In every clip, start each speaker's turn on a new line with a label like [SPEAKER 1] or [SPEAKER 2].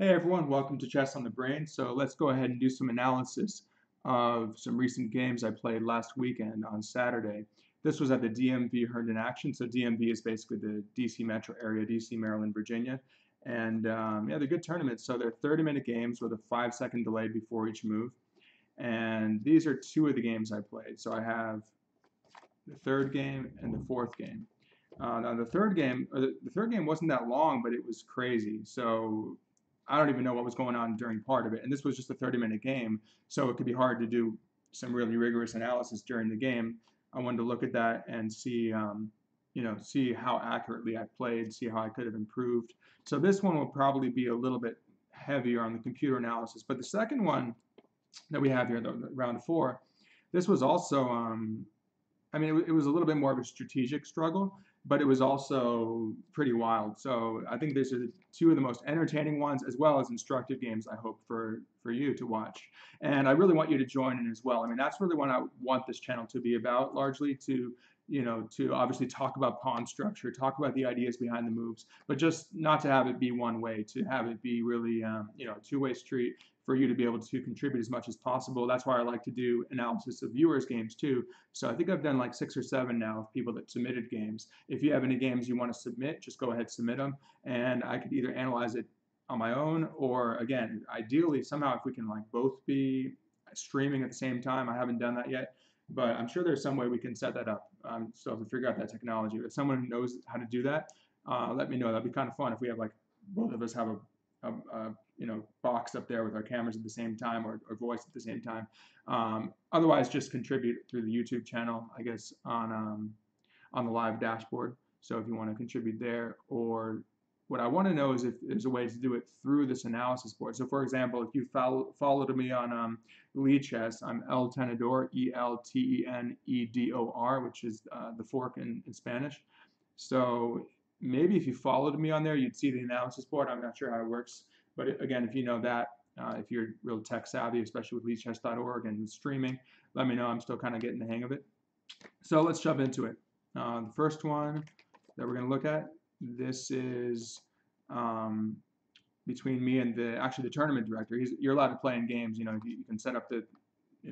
[SPEAKER 1] Hey everyone, welcome to Chess on the Brain. So let's go ahead and do some analysis of some recent games I played last weekend on Saturday. This was at the DMV Herndon Action. So DMV is basically the DC metro area, DC, Maryland, Virginia. And yeah, they're good tournaments. So they're 30-minute games with a 5-second delay before each move. And these are two of the games I played. So I have the third game and the fourth game. Now the third game wasn't that long, but it was crazy. So I don't even know what was going on during part of it. And this was just a 30-minute game, so it could be hard to do some really rigorous analysis during the game. I wanted to look at that and see, see how accurately I played, see how I could have improved. So this one will probably be a little bit heavier on the computer analysis. But the second one that we have here, the round four, this was also it was a little bit more of a strategic struggle, but it was also pretty wild. So I think these are two of the most entertaining ones, as well as instructive games. I hope for you to watch, and I really want you to join in as well. I mean, that's really what I want this channel to be about, largely to obviously talk about pawn structure, talk about the ideas behind the moves, but just not to have it be one way, to have it be really a two-way street for you to be able to contribute as much as possible. That's why I like to do analysis of viewers' games too. So I think I've done like 6 or 7 now of people that submitted games. If you have any games you want to submit, just go ahead, submit them, and I could either analyze it on my own, or again, ideally somehow if we can like both be streaming at the same time. I haven't done that yet, but I'm sure there's some way we can set that up. So to figure out that technology, if someone who knows how to do that, let me know. That'd be kind of fun if we have like both of us have a box up there with our cameras at the same time, or voice at the same time. Otherwise, just contribute through the YouTube channel, I guess, on the live dashboard. So if you want to contribute there, or what I want to know is if there's a way to do it through this analysis board. So for example, if you followed me on Chess, I'm El Tenedor, Eltenedor, which is the fork in Spanish. So maybe if you followed me on there, you'd see the analysis board. I'm not sure how it works, but again, if you know that, if you're real tech savvy, especially with leadchess.org and streaming, let me know. I'm still kind of getting the hang of it. So let's jump into it. The first one that we're going to look at, this is between me and the tournament director. You're allowed to play in games. You can set up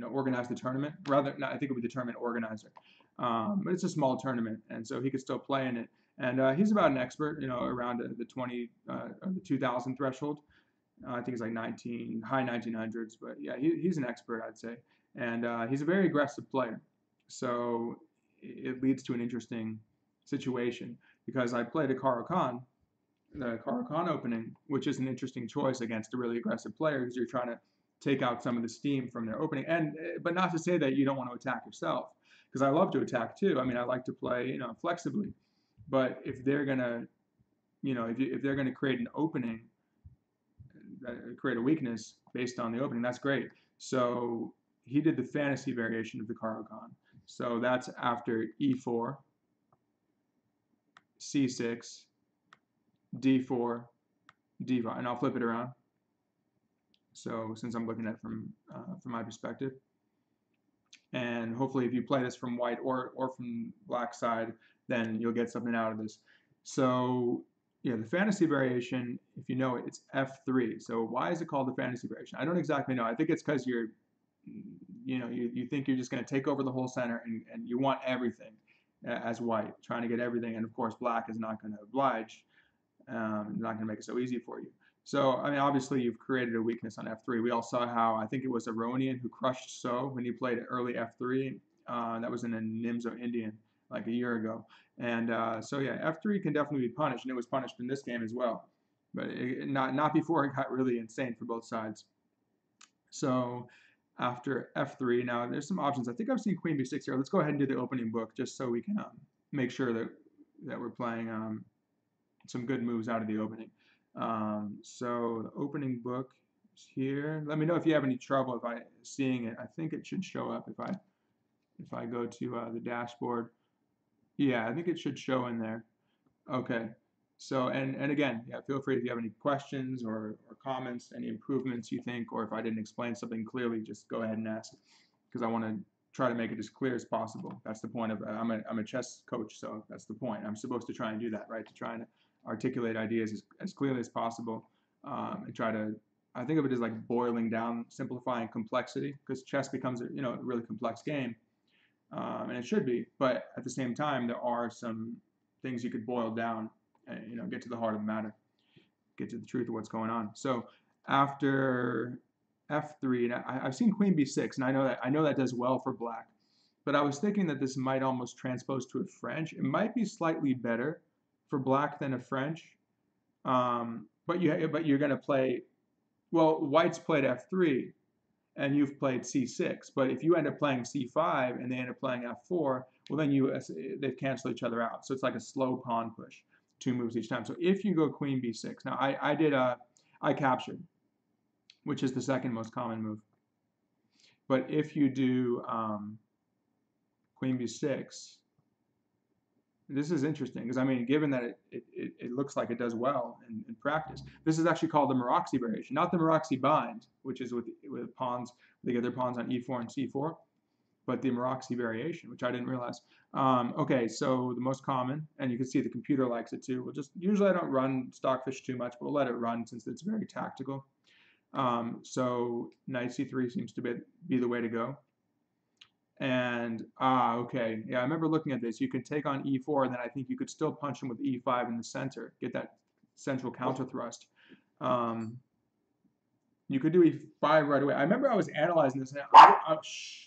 [SPEAKER 1] organize the tournament. I think it would be the tournament organizer. But it's a small tournament, and so he could still play in it. And he's about an expert, around the 20 or the 2,000 threshold. I think it's like high 1900s, but yeah, he's an expert, I'd say. And he's a very aggressive player. So it leads to an interesting situation, because I played a Caro-Kann, the Caro-Kann opening, which is an interesting choice against a really aggressive player, because you're trying to take out some of the steam from their opening. But not to say that you don't want to attack yourself, because I love to attack too. I mean, I like to play, flexibly. But if they're gonna, if they're gonna create an opening, create a weakness based on the opening, that's great. So he did the fantasy variation of the Caro-Kann. So that's after e4, c6, d4, d5, and I'll flip it around. So since I'm looking at it from my perspective, and hopefully if you play this from white or from black side, then you'll get something out of this. So yeah, the fantasy variation, if you know it, it's f3. So why is it called the fantasy variation? I don't exactly know. I think it's because you think you're just going to take over the whole center, and you want everything as white, trying to get everything. And of course, black is not going to oblige, not going to make it so easy for you. So, I mean, obviously you've created a weakness on f3. We all saw how, I think it was Aronian who crushed So when he played early f3. That was in a Nimzo Indian like a year ago. And so yeah, f3 can definitely be punished, and it was punished in this game as well. But not before it got really insane for both sides. So after f3, now there's some options. I think I've seen queen b6 here. Let's go ahead and do the opening book, just so we can make sure that we're playing some good moves out of the opening. So the opening book is here. Let me know if you have any trouble seeing it. I think it should show up if I go to the dashboard. Yeah, I think it should show in there. Okay. So and again, yeah, feel free if you have any questions or comments, any improvements you think, or if I didn't explain something clearly, just go ahead and ask, because I want to try to make it as clear as possible. That's the point of I'm a chess coach, so that's the point. I'm supposed to try and do that, right? To try and articulate ideas as clearly as possible. and try to. I think of it as like boiling down, simplifying complexity, because chess becomes a really complex game, and it should be. But at the same time, there are some things you could boil down and get to the heart of the matter, get to the truth of what's going on. So after f3, and I've seen queen b6, and I know that does well for black. But I was thinking that this might almost transpose to a French. It might be slightly better for black than a French, but you're going to play. Well, white's played f3, and you've played c6. But if you end up playing c5 and they end up playing f4, well then they've canceled each other out. So it's like a slow pawn push, 2 moves each time. So if you go queen b6, now I captured, which is the second most common move. But if you do queen b6, this is interesting because, I mean, given that it looks like it does well in practice, this is actually called the Maroczy variation, not the Maroczy bind, which is with pawns, they get their pawns on e4 and c4, but the Maroczy variation, which I didn't realize. Okay, so the most common, and you can see the computer likes it too. Usually I don't run Stockfish too much, but we'll let it run since it's very tactical. So knight c3 seems to be the way to go. And, okay, yeah, I remember looking at this. You can take on e4, and then I think you could still punch him with e5 in the center, get that central counter thrust. You could do e5 right away. I remember I was analyzing this, and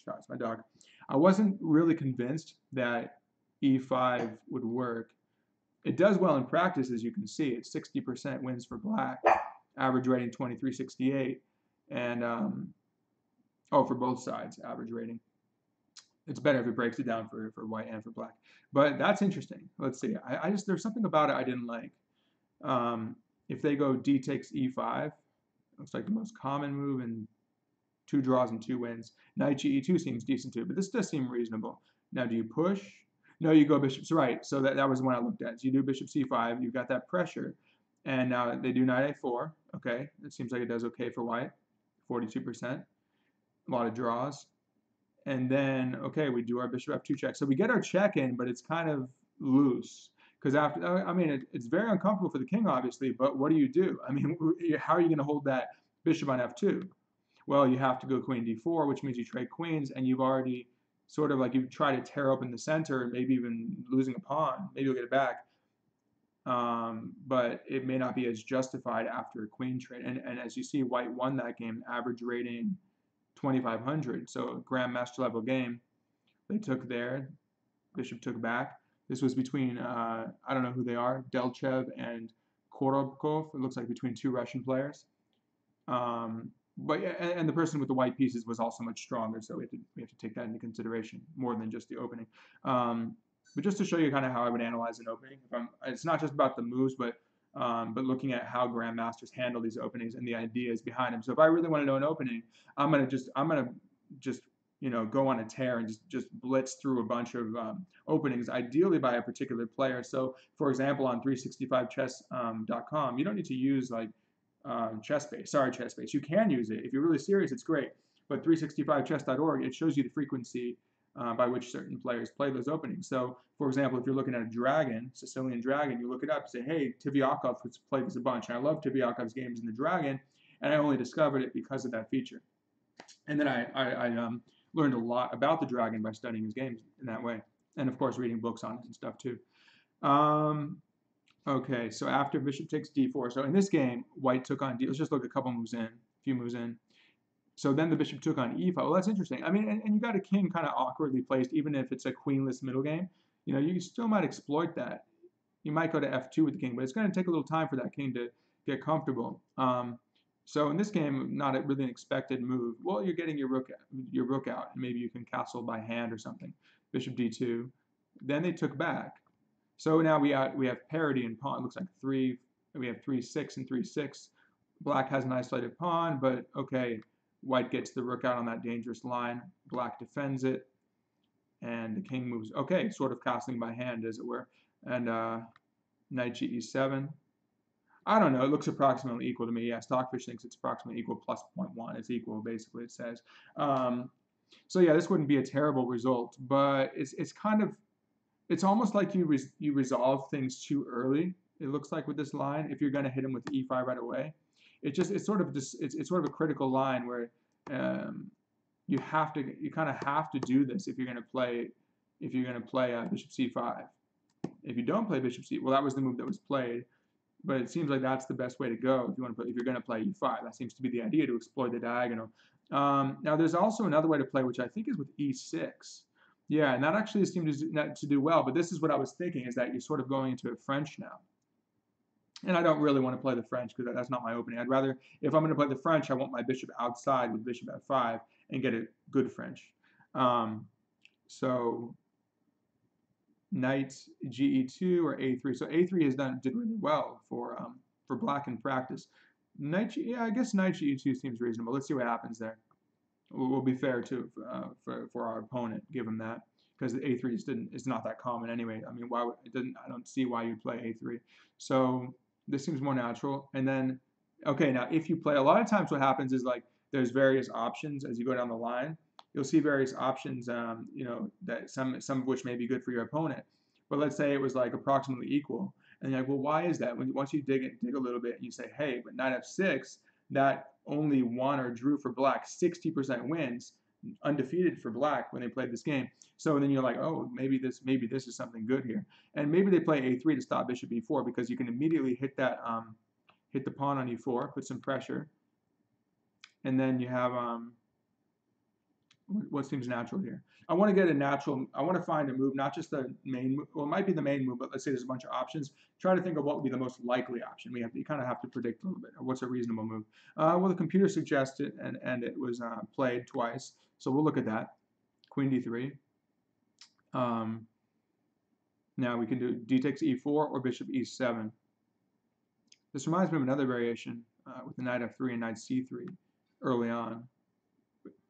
[SPEAKER 1] that's my dog. I wasn't really convinced that e5 would work. It does well in practice, as you can see. It's 60% wins for black, average rating 2368, and, for both sides, average rating. It's better if it breaks it down for white and for black. But that's interesting. Let's see. There's something about it I didn't like. If they go d takes e5, looks like the most common move, and 2 draws and 2 wins. Knight e2 seems decent too, but this does seem reasonable. Now, do you push? No, you go bishop's right. So that was the one I looked at. So you do bishop c5, you've got that pressure. And now they do knight a4. Okay, it seems like it does okay for white, 42%. A lot of draws. And then, okay, we do our bishop f2 check. So we get our check in, but it's kind of loose. Because after, I mean, it's very uncomfortable for the king, obviously, but what do? I mean, how are you going to hold that bishop on f2? Well, you have to go queen d4, which means you trade queens, and you've already sort of like, you try to tear open the center, maybe even losing a pawn. Maybe you'll get it back. But it may not be as justified after a queen trade. And as you see, white won that game, average rating 2,500, so grandmaster level game. They took there, bishop took back. This was between, I don't know who they are, Delchev and Korobkov. It looks like between 2 Russian players. But and the person with the white pieces was also much stronger, so we have to take that into consideration more than just the opening. But just to show you kind of how I would analyze an opening, it's not just about the moves, but looking at how grandmasters handle these openings and the ideas behind them. So if I really want to know an opening, I'm gonna just go on a tear and just blitz through a bunch of openings, ideally by a particular player. So for example, on 365chess.com, you don't need to use like ChessBase. You can use it if you're really serious. It's great. But 365chess.org, it shows you the frequency by which certain players play those openings. So, for example, if you're looking at a dragon, Sicilian dragon, you look it up and say, hey, Tiviakov has played this a bunch. And I love Tiviakov's games in the dragon, and I only discovered it because of that feature. And then I learned a lot about the dragon by studying his games in that way. And, of course, reading books on it and stuff, too. Okay, so after bishop takes d4. So in this game, white took on d. Let's just look a few moves in. So then the bishop took on e5. Well, that's interesting. I mean, and you got a king kind of awkwardly placed, even if it's a queenless middle game. You still might exploit that. You might go to f2 with the king, but it's going to take a little time for that king to get comfortable. So in this game, not really an expected move. Well, you're getting your rook out, and maybe you can castle by hand or something. Bishop d2. Then they took back. So now we have parity in pawn. It looks like we have 3-6 and 3-6. Black has an isolated pawn, but okay. White gets the rook out on that dangerous line. Black defends it, and the king moves. Okay, sort of castling by hand, as it were. And knight e7. I don't know. It looks approximately equal to me. Yeah, Stockfish thinks it's approximately equal plus 0.1. It's equal, basically, it says. So yeah, this wouldn't be a terrible result, but it's almost like you resolve things too early. It looks like with this line, if you're going to hit him with e5 right away. it's sort of it's sort of a critical line where you kind of have to do this if you're going to play bishop c5. If you don't play bishop c, well, that was the move that was played, but it seems like that's the best way to go if you're going to play e5. That seems to be the idea, to exploit the diagonal. Now there's also another way to play, which I think is with e6. Yeah, and that actually seemed to do well. But this is what I was thinking, is that you're sort of going into a French now. And I don't really want to play the French because that's not my opening. I'd rather, if I'm going to play the French, I want my bishop outside with bishop f5 and get a good French. So knight ge2 or a3. So a3 did really well for black in practice. Yeah, I guess knight ge2 seems reasonable. Let's see what happens there. We'll be fair too for our opponent, give him that, because the a3 is not that common anyway. I mean, I don't see why you'd play a3. So this seems more natural. And then, okay, now if you play, a lot of times what happens is, like, there's various options as you go down the line. You'll see various options, you know, that some of which may be good for your opponent. But let's say it was like approximately equal, and you're like, well, why is that? Once you dig a little bit, and you say, hey, but knight f6, that only won or drew for black 60% wins, undefeated for black when they played this game. So then you're like, oh, maybe this is something good here, and maybe they play a3 to stop bishop e4, because you can immediately hit that hit the pawn on e4, put some pressure, and then you have what seems natural here. I want to find a move, not just the main move. Well, it might be the main move, but let's say there's a bunch of options. Try to think of what would be the most likely option. You kind of have to predict a little bit, or what's a reasonable move. Well, the computer suggested, and it was played twice, so we'll look at that. Queen d3. Now we can do d takes e4 or bishop e7. This reminds me of another variation with the knight f3 and knight c3 early on.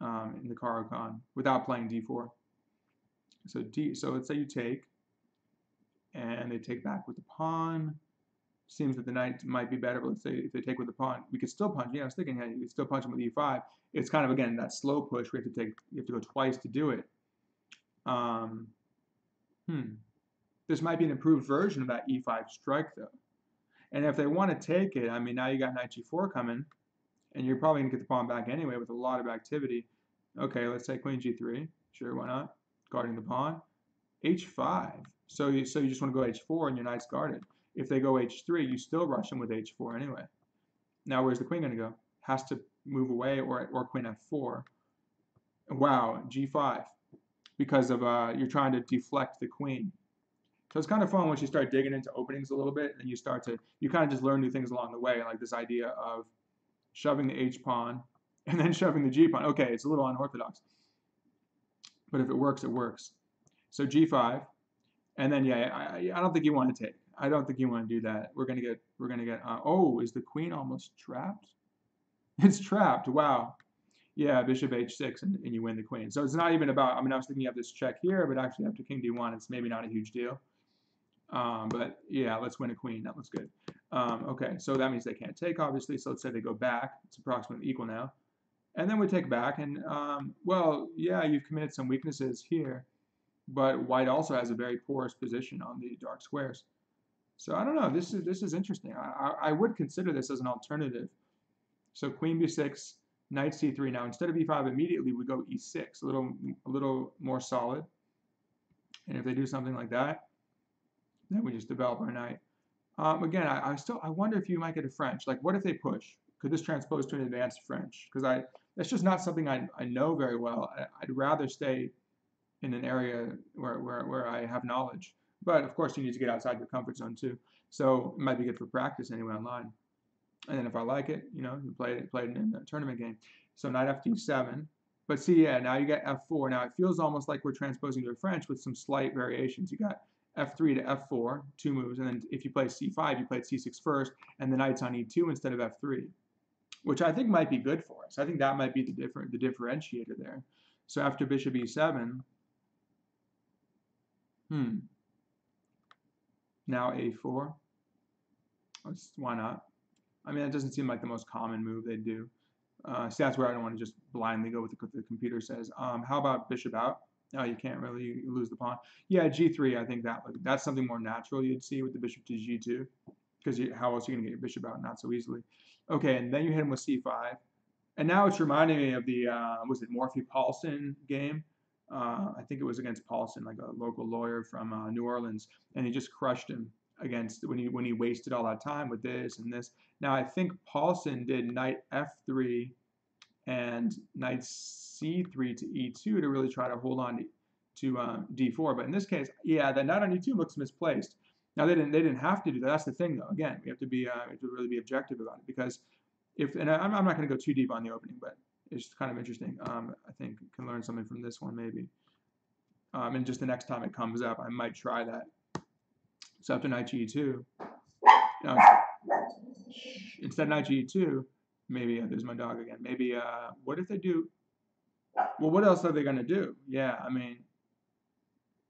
[SPEAKER 1] In the Caro-Kann without playing d4. So let's say you take, and they take back with the pawn. Seems that the knight might be better, but let's say if they take with the pawn, we could still punch. Yeah, I was thinking, hey, you could still punch him with e5. It's kind of, again, that slow push. You have to go twice to do it. This might be an improved version of that e5 strike, though. And if they want to take it, I mean, now you got knight g4 coming, and you're probably going to get the pawn back anyway with a lot of activity. Okay, let's say queen g3. Sure, why not? Guarding the pawn. h5. So you just want to go h4 and your knight's guarded. If they go h3, you still rush them with h4 anyway. Now where's the queen going to go? Has to move away, or queen f4. Wow, g5. Because of you're trying to deflect the queen. So it's kind of fun once you start digging into openings a little bit, and you kind of just learn new things along the way, like this idea of shoving the h-pawn and then shoving the g-pawn. Okay, it's a little unorthodox, but if it works, it works. So g5, and then yeah, I don't think you want to take. I don't think you want to do that. We're gonna get. Oh, is the queen almost trapped? It's trapped. Wow. Yeah, bishop h6, and you win the queen. So it's not even about. I mean, I was thinking you have this check here, but actually after king d1, it's maybe not a huge deal. But yeah, let's win a queen. That looks good. Okay, so that means they can't take, obviously. So let's say they go back. It's approximately equal now. And then we take back. And, well, yeah, you've committed some weaknesses here. But white also has a very porous position on the dark squares. So I don't know. This is interesting. I would consider this as an alternative. So queen b6, knight c3. Now, instead of e5, immediately we go e6, a little more solid. And if they do something like that, then we just develop our knight. Again, I wonder if you might get a French. Like, what if they push? Could this transpose to an advanced French? Because that's just not something I know very well. I'd rather stay in an area where I have knowledge. But of course, you need to get outside your comfort zone too. So it might be good for practice anyway online. And then if I like it, you know, you play it in a tournament game. So knight f7. But see, yeah, now you got f4. Now it feels almost like we're transposing to a French with some slight variations. You got f3 to f4, 2 moves, and then if you play c5, you play c6 first, and the knight's on e2 instead of f3, which I think might be good for us. I think that might be the differentiator there. So after bishop e7, now a4. Why not? I mean, that doesn't seem like the most common move they'd do. So that's where I don't want to just blindly go with what the computer says. How about bishop out? No, you can't really. You lose the pawn. Yeah, g3. I think that's something more natural you'd see with the bishop to g2. because how else are you going to get your bishop out? Not so easily. Okay, and then you hit him with c5. And now it's reminding me of the, was it Morphy Paulson game? I think it was against Paulson, like a local lawyer from New Orleans, and he just crushed him against when he wasted all that time with this and this. Now I think Paulson did knight f3 and knight c3 to e2 to really try to hold on to d4. But in this case, yeah, that knight on e2 looks misplaced. Now they didn't have to do that. That's the thing, though. Again, we have to really be objective about it, because and I'm not going to go too deep on the opening, but it's kind of interesting. I think can learn something from this one maybe. And just the next time it comes up, I might try that. So after knight e2, instead of knight e2, maybe there's my dog again. Maybe what if they do? Well, what else are they going to do? Yeah, I mean,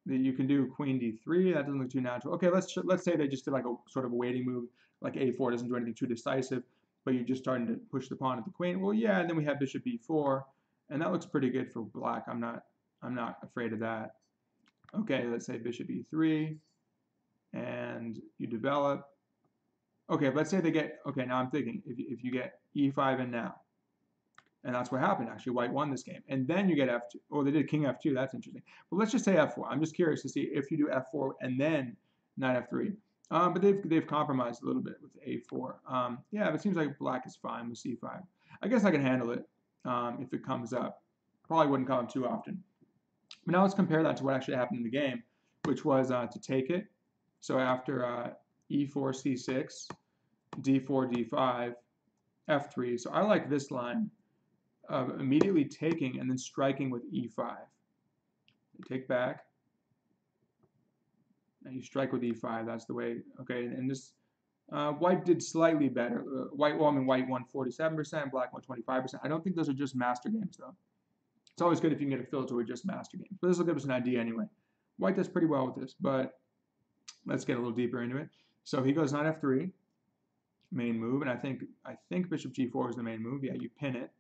[SPEAKER 1] you can do queen d3. That doesn't look too natural. Okay, let's say they just did like a sort of a waiting move, like a4 doesn't do anything too decisive, but you're just starting to push the pawn at the queen. Well, yeah, and then we have bishop b4, and that looks pretty good for black. I'm not afraid of that. Okay, let's say bishop e3, and you develop. Okay, let's say they get. Okay, now I'm thinking if you get e5 in now, and that's what happened, actually. White won this game. And then you get f2. Oh, they did king f2. That's interesting. But let's just say f4. I'm just curious to see if you do f4 and then knight f3. But they've compromised a little bit with a4. Yeah, but it seems like black is fine with c5. I guess I can handle it if it comes up. Probably wouldn't come up too often. But now let's compare that to what actually happened in the game, which was to take it. So after e4, c6, d4, d5, f3. So I like this line of immediately taking and then striking with e5. You take back, and you strike with e5. That's the way. Okay, and this white did slightly better. White won 47%, black won 25%. I don't think those are just master games, though. It's always good if you can get a filter with just master games. But this will give us an idea anyway. White does pretty well with this, but let's get a little deeper into it. So he goes knight f3, main move, and I think bishop g4 is the main move. Yeah, you pin it.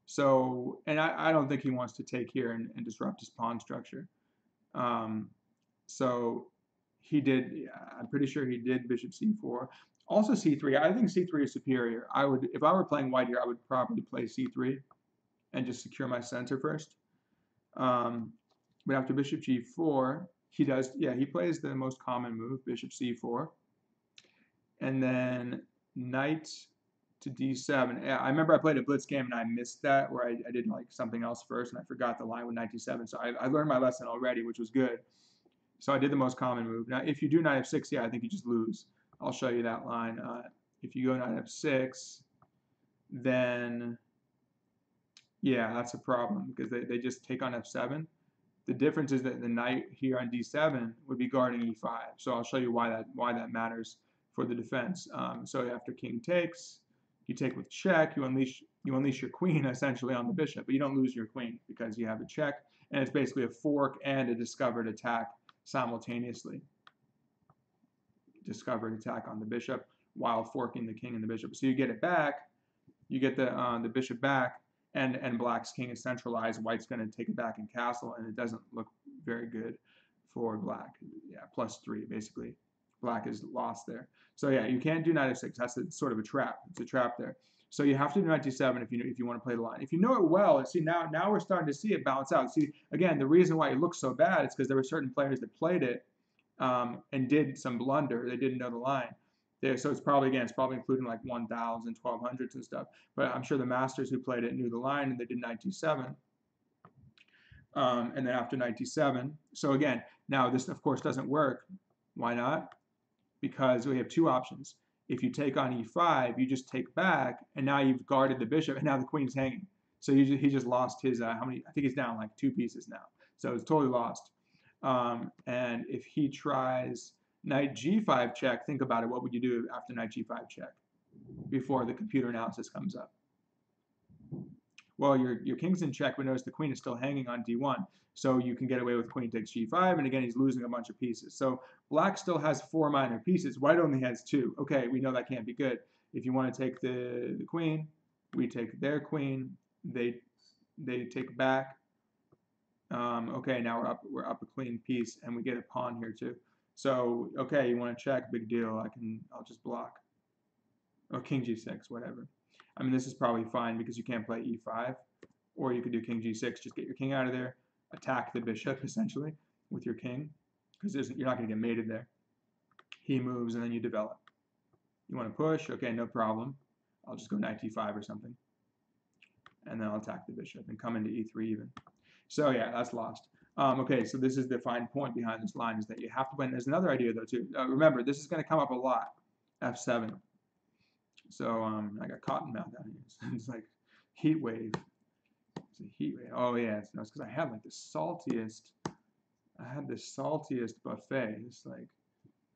[SPEAKER 1] So, and I don't think he wants to take here and disrupt his pawn structure. So he did, yeah, I'm pretty sure he did bishop c4. Also c3, I think c3 is superior. If I were playing white here, I would probably play c3 and just secure my center first. But after bishop g4, he does, yeah, he plays the most common move, bishop c4. And then knight to d7. Yeah, I remember I played a blitz game and I missed that, where I did like something else first and I forgot the line with knight d7. So I learned my lesson already, which was good. So I did the most common move. Now, if you do knight f6, yeah, I think you just lose. I'll show you that line. If you go knight f6, then yeah, that's a problem, because they just take on f7. The difference is that the knight here on d7 would be guarding e5. So I'll show you why that matters for the defense. So after king takes, you take with check, you unleash your queen essentially on the bishop, but you don't lose your queen because you have a check, and it's basically a fork and a discovered attack simultaneously. Discovered attack on the bishop while forking the king and the bishop. So you get it back, you get the bishop back, and black's king is centralized. White's going to take it back in castle, and it doesn't look very good for black. Yeah, +3 basically. Black is lost there. So yeah, you can't do knight f6. That's sort of a trap. It's a trap there. So you have to do knight d7 if you want to play the line. If you know it well, see now we're starting to see it balance out. See, again, the reason why it looks so bad is because there were certain players that played it and did some blunder. They didn't know the line. So it's probably including like 1,000, 1,200s and stuff. But I'm sure the masters who played it knew the line, and they did knight d7. And then after knight d7, so again, now this of course doesn't work. Why not? Because we have two options. If you take on e5, you just take back, and now you've guarded the bishop, and now the queen's hanging. So he just lost his, how many? I think he's down like 2 pieces now. So it's totally lost. And if he tries knight g5 check, think about it. What would you do after knight g5 check before the computer analysis comes up? Well, your king's in check, but notice the queen is still hanging on d1. So you can get away with queen takes g5, and again, he's losing a bunch of pieces. So black still has 4 minor pieces. White only has 2. Okay, we know that can't be good. If you want to take the queen, we take their queen. They take back. Okay, now we're up a queen piece, and we get a pawn here too. So, okay, you want to check, big deal. I'll just block. Or king g6, whatever. I mean, this is probably fine because you can't play e5. Or you could do king g6, just get your king out of there, attack the bishop, essentially, with your king, because you're not going to get mated there. He moves, and then you develop. You want to push? Okay, no problem. I'll just go knight d5 or something. And then I'll attack the bishop and come into e3 even. So yeah, that's lost. Okay, so this is the fine point behind this line, is that you have to win. There's another idea though too. Remember, this is going to come up a lot. F7. So I got cottonmouth down here. It's like heat wave. It's a heat wave. Oh yeah, it's because I had like the saltiest. I had the saltiest buffet. It's like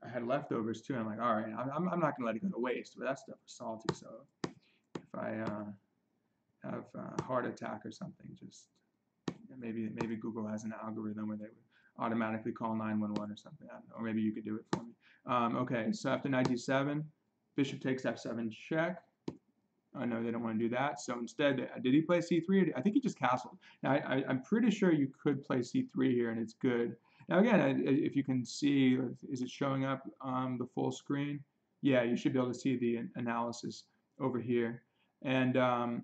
[SPEAKER 1] I had leftovers too. I'm like, all right, I'm not gonna let it go to waste. But that stuff was salty. So if I have a heart attack or something, just maybe Google has an algorithm where they would automatically call 911 or something. I don't know. Or maybe you could do it for me. Okay, so after knight d7, bishop takes f7 check. I know they don't want to do that. So instead, did he play c3? I think he just castled. Now, I'm pretty sure you could play c3 here, and it's good. Now, again, if you can see, is it showing up on the full screen? Yeah, you should be able to see the analysis over here. And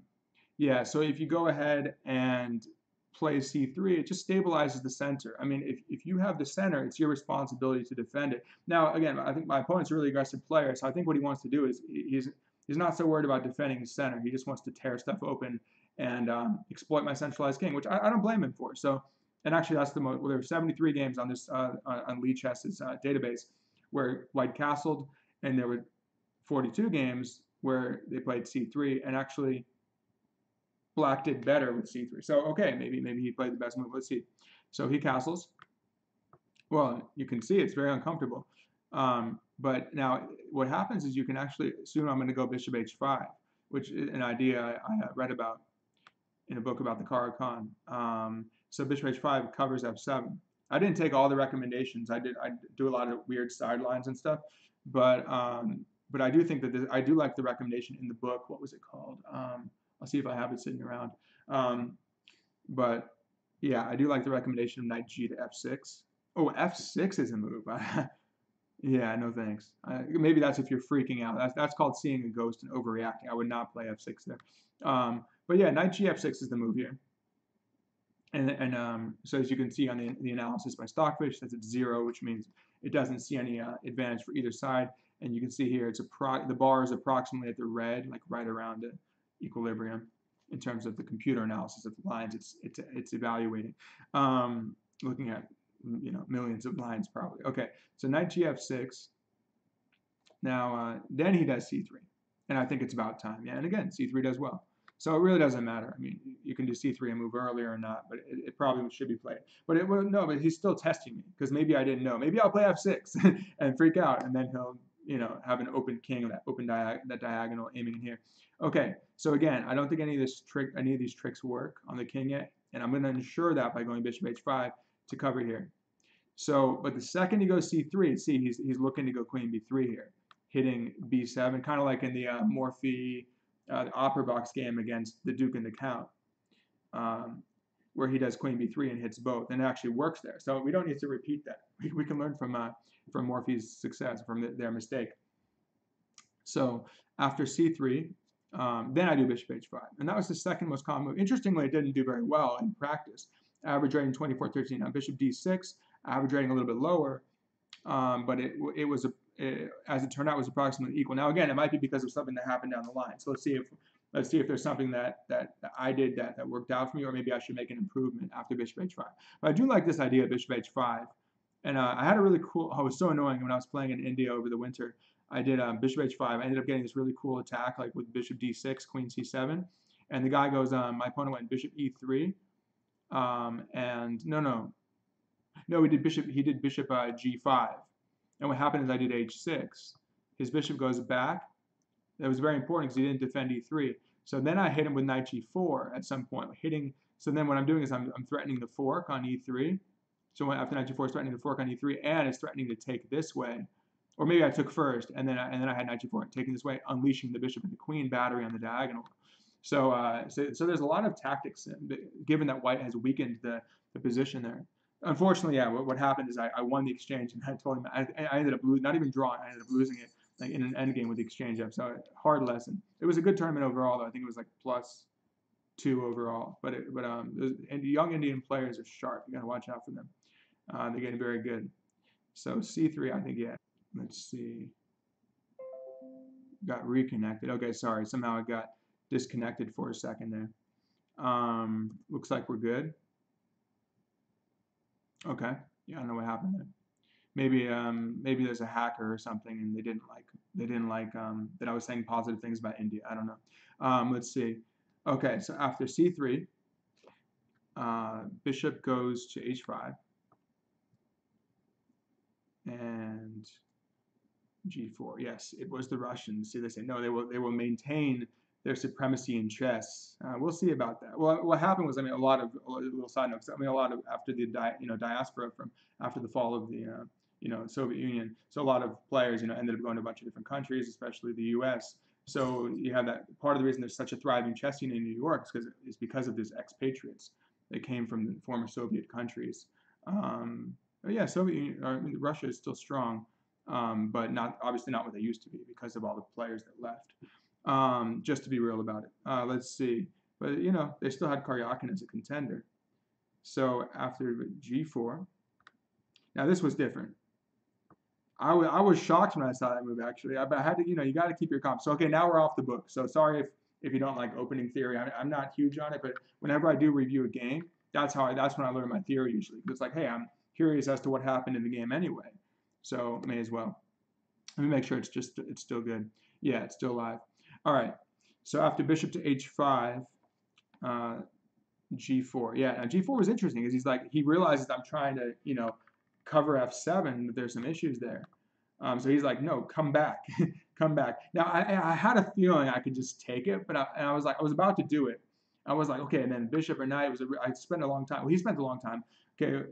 [SPEAKER 1] yeah, so if you go ahead and play c3, it just stabilizes the center. I mean, if you have the center, it's your responsibility to defend it. Now, again, I think my opponent's a really aggressive player, so I think what he wants to do is he's not so worried about defending his center. He just wants to tear stuff open and exploit my centralized king, which I don't blame him for. So, and actually, that's the most. Well, there were 73 games on this on Lee Chess's database where white castled, and there were 42 games where they played c3, and actually black did better with c3. So okay, maybe he played the best move. Let's see. So he castles. Well, you can see it's very uncomfortable. But now what happens is you can actually, soon I'm going to go bishop h5, which is an idea I read about in a book about the Caro-Kann. So bishop h5 covers f7. I didn't take all the recommendations. I do a lot of weird sidelines and stuff, but I do think that I do like the recommendation in the book. What was it called? I'll see if I have it sitting around. But yeah, I do like the recommendation of knight g to f6. Oh, f6 is a move. Yeah, no thanks. Maybe that's if you're freaking out. That's called seeing a ghost and overreacting. I would not play f6 there. But yeah, knight g f6 is the move here. And so as you can see on the analysis by Stockfish, that's at 0, which means it doesn't see any advantage for either side. And you can see here the bar is approximately at the red, like right around it. Equilibrium in terms of the computer analysis of the lines it's evaluating, looking at millions of lines probably. Okay, so knight g f6. Now then he does c3, and I think it's about time. Yeah, and again c3 does well, so it really doesn't matter. I mean, you can do c3 and move earlier or not, but it probably should be played. But but he's still testing me because maybe I didn't know. Maybe I'll play f6 and freak out, and then he'll have an open king or that diagonal aiming in here. Okay, so again, I don't think any of these tricks work on the king yet, and I'm going to ensure that by going bishop h5 to cover here. So, but the second he goes c3, see he's looking to go queen b3 here, hitting b7, kind of like in the Morphy opera box game against the Duke and the Count, where he does queen b3 and hits both, and it actually works there. So we don't need to repeat that. We can learn from Morphy's success, from their mistake. So after c3. Then I do bishop h5, and that was the second most common move. Interestingly, it didn't do very well in practice. Average rating 24-13. Now bishop d6, average rating a little bit lower, but it was as it turned out, was approximately equal. Now again, it might be because of something that happened down the line. So let's see if there's something that I did that worked out for me, or maybe I should make an improvement after bishop h5. But I do like this idea of bishop h5, and I had a really cool. I was so annoying when I was playing in India over the winter. I did bishop h5. I ended up getting this really cool attack, like with bishop d6, queen c7, and the guy goes, my opponent went bishop e3, and no, he did bishop g5, and what happened is I did h6. His bishop goes back. That was very important because he didn't defend e3. So then I hit him with knight g4 at some point, hitting. So then what I'm doing is I'm threatening the fork on e3. So after knight g4, it's threatening the fork on e3, and it's threatening to take this way. Or maybe I took first, and then I had knight g4 taking this way, unleashing the bishop and the queen battery on the diagonal. So there's a lot of tactics, given that white has weakened the position there. Unfortunately, yeah. What happened is I won the exchange, and I told him I ended up losing, not even drawing. I ended up losing it like in an end game with the exchange up. So hard lesson. It was a good tournament overall, though. I think it was like +2 overall. And young Indian players are sharp. You got to watch out for them. They're getting very good. So C3, I think, yeah. Let's see. Got reconnected. Okay, sorry. Somehow it got disconnected for a second there. Looks like we're good. Okay. Yeah, I don't know what happened there. Maybe there's a hacker or something, and they didn't like that I was saying positive things about India. I don't know. Let's see. Okay, so after C3, bishop goes to H5 and G4. Yes, it was the Russians. See, they say no. They will maintain their supremacy in chess. We'll see about that. Well, what happened was, I mean, a little side note. I mean, a lot of after the diaspora from after the fall of the Soviet Union. So a lot of players ended up going to a bunch of different countries, especially the U.S. So you have that part of the reason there's such a thriving chess scene in New York is because of these expatriates that came from the former Soviet countries. But yeah, Russia is still strong, but not obviously not what they used to be because of all the players that left. Just to be real about it. Let's see. But they still had Karyakin as a contender. So after G4, now this was different. I was shocked when I saw that move actually. I had to, you got to keep your comp. So okay, now we're off the book. So sorry if you don't like opening theory. I'm not huge on it, but whenever I do review a game, that's when I learn my theory usually. It's like, hey, I'm curious as to what happened in the game anyway. So may as well. Let me make sure it's still good. Yeah, it's still live. All right. So after bishop to H5, G4. Yeah, now G4 was interesting because he realizes I'm trying to cover F7. That there's some issues there. So he's like, no, come back, come back. Now I had a feeling I could just take it, but I was about to do it. I was like, okay, and then bishop or knight I spent a long time. Well, he spent a long time. Okay,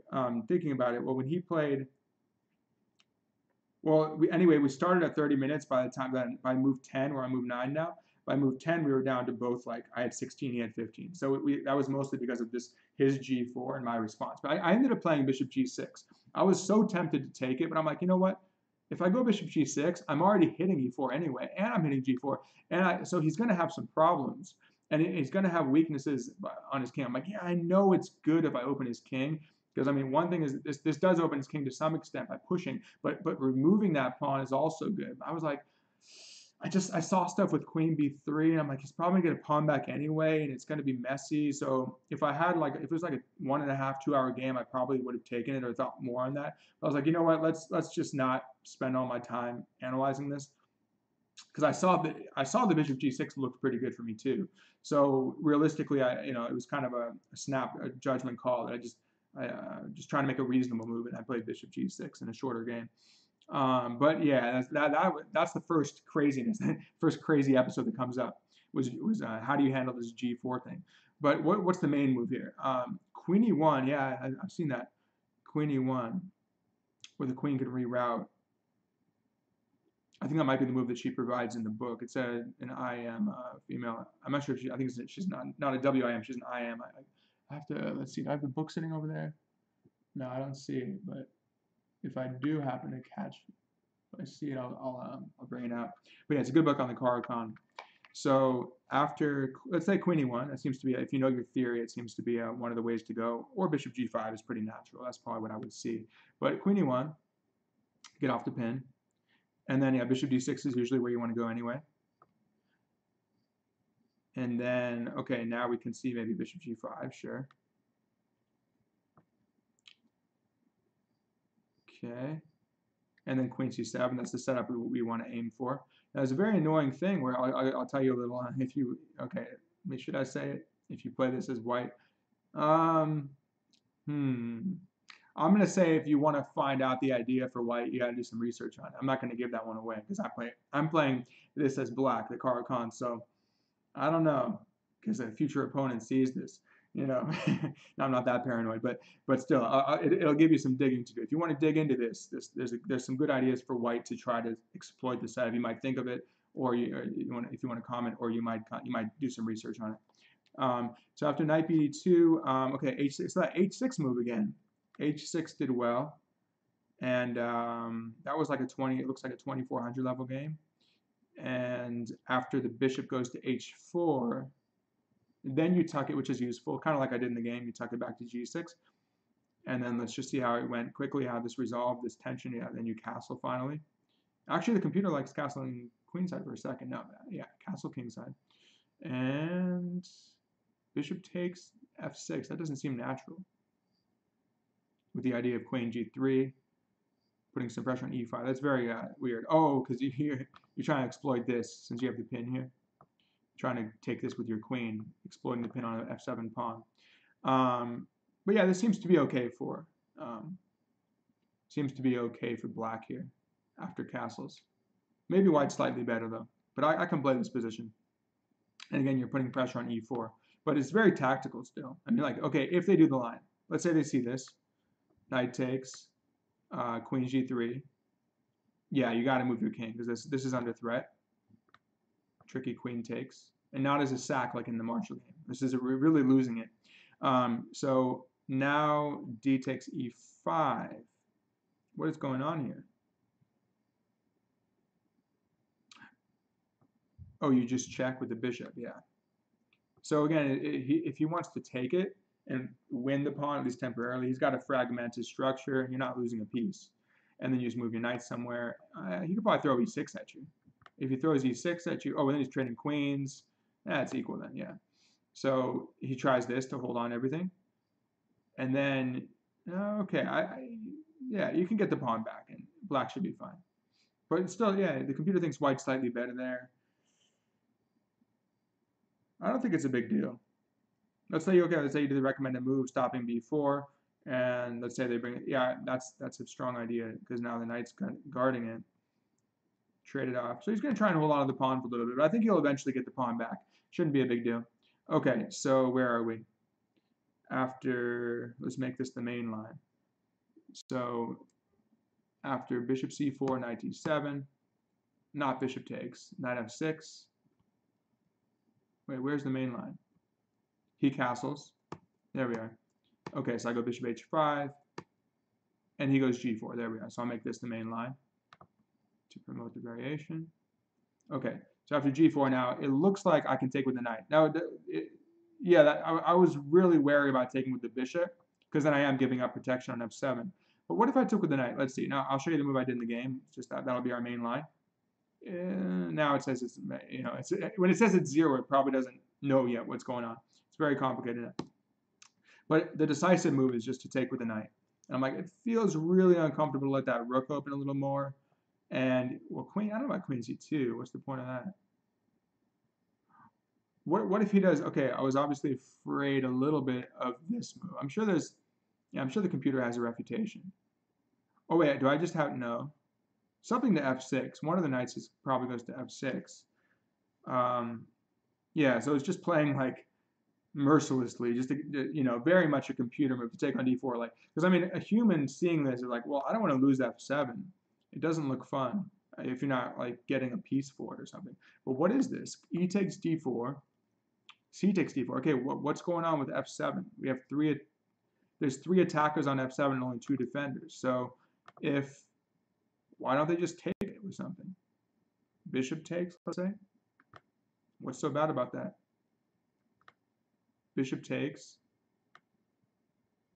[SPEAKER 1] thinking about it. Well, when he played. Well, anyway, we started at 30 minutes. By the time that by move 10, we're on move 9 now. By move 10, we were down to both I had 16, he had 15. So that was mostly because of his G4 and my response. But I ended up playing bishop G6. I was so tempted to take it, but I'm like, you know what? If I go bishop G6, I'm already hitting E4 anyway, and I'm hitting G4, so he's going to have some problems, and he's going to have weaknesses on his king. I'm like, yeah, I know it's good if I open his king, because I mean, one thing is this does open his king to some extent by pushing, but removing that pawn is also good. I was like, I saw stuff with queen b3, and I'm like, he's probably gonna pawn back anyway, and it's gonna be messy. So if it was like a 1.5, 2 hour game, I probably would have taken it or thought more on that. But I was like, you know what? Let's just not spend all my time analyzing this, because I saw the bishop g6 looked pretty good for me too. So realistically, it was kind of a judgment call that just trying to make a reasonable move, and I played bishop g6 in a shorter game. But yeah, that's the first craziness, first crazy episode that comes up was how do you handle this G4 thing? But what's the main move here? Queen E1, yeah, I've seen that. Queen E1, where the queen can reroute. I think that might be the move that she provides in the book. It's an IM female. I'm not sure if I think she's not a WIM. She's an IM. I have to let's see. Do I have the book sitting over there? No, I don't see it, but if I do happen to catch, if I see it, I'll bring it out. But yeah, it's a good book on the Caro-Kann. So after, let's say queen e1, that seems to be, if you know your theory, it seems to be one of the ways to go. Or bishop g5 is pretty natural. That's probably what I would see. But queen e1, get off the pin. And then, yeah, bishop d6 is usually where you want to go anyway. And then, okay, now we can see maybe bishop g5, sure. Okay. And then queen c7, that's the setup we want to aim for. Now, there's a very annoying thing where I'll tell you a little, should I say it? If you play this as white. I'm going to say if you want to find out the idea for white, you got to do some research on it. I'm not going to give that one away because I'm playing this as black, the Caro-Kann. So I don't know, because a future opponent sees this. I'm not that paranoid, but still, it'll give you some digging to do. If you want to dig into this, there's some good ideas for white to try to exploit the setup. You might think of it, or if you want to comment, or you might do some research on it. So after knight b2, okay, h6, so that h6 move again. H6 did well, and that was like a 20. It looks like a 2400 level game. And after the bishop goes to H4, then you tuck it, which is useful, kind of like I did in the game. You tuck it back to G6, and then let's just see how it went quickly, how this resolved, this tension. Yeah, then you castle finally. Actually, the computer likes castling queenside for a second. No, yeah, castle kingside. And bishop takes F6. That doesn't seem natural. With the idea of queen G3, putting some pressure on E5. That's very weird. Oh, because you're trying to exploit this since you have the pin here. Trying to take this with your queen, exploiting the pin on an F7 pawn. But yeah, this seems to be okay for black here after castles. Maybe white slightly better though, but I can play this position. And again, you're putting pressure on E4, but it's very tactical still. I mean, like, okay, if they do the line, let's say they see this, knight takes, queen G3. Yeah, you got to move your king because this is under threat. Tricky queen takes, and not as a sack like in the Marshall game. This is really losing it. So now D takes E5. What is going on here? Oh, you just check with the bishop, yeah. So again, if he wants to take it and win the pawn, at least temporarily, he's got to fragment his structure, and you're not losing a piece. And then you just move your knight somewhere. He could probably throw E6 at you. If he throws E6 at you, oh, and then he's trading queens. That's equal then, yeah. So he tries this to hold on everything. And then, okay, yeah, you can get the pawn back, and black should be fine. But still, yeah, the computer thinks white's slightly better there. I don't think it's a big deal. Let's say you do the recommended move, stopping b4, and let's say they bring it. Yeah, that's a strong idea because now the knight's guarding it. Trade it off. So he's going to try and hold on to the pawn for a little bit, but I think he'll eventually get the pawn back. Shouldn't be a big deal. Okay, so where are we? After, let's make this the main line. So after bishop c4, knight d7, not bishop takes, knight f6. Wait, where's the main line? He castles. There we are. Okay, so I go bishop h5, and he goes g4. There we are. So I'll make this the main line to promote the variation. Okay, so after g4 now, it looks like I can take with the knight. Now, I was really wary about taking with the bishop, because then I am giving up protection on f7. But what if I took with the knight? Let's see. Now, I'll show you the move I did in the game. Just that'll be our main line. Now it says it's, when it says it's 0, it probably doesn't know yet what's going on. It's very complicated. But the decisive move is just to take with the knight. And I'm like, it feels really uncomfortable to let that rook open a little more. And, well, queen, I don't know about queen c2. What's the point of that? What if he does, okay, I was obviously afraid a little bit of this move. I'm sure the computer has a refutation. Oh, wait, do I just have, no. Something to f6. One of the knights probably goes to f6. Yeah, so it's just playing like mercilessly, just to, very much a computer move to take on d4. Like, because I mean, a human seeing this is like, well, I don't want to lose f7. It doesn't look fun if you're not like getting a piece for it or something. But what is this? E takes d4, C takes d4. Okay, what's going on with f7? We have there's 3 attackers on f7 and only 2 defenders. So why don't they just take it with something? Bishop takes, let's say. What's so bad about that? Bishop takes.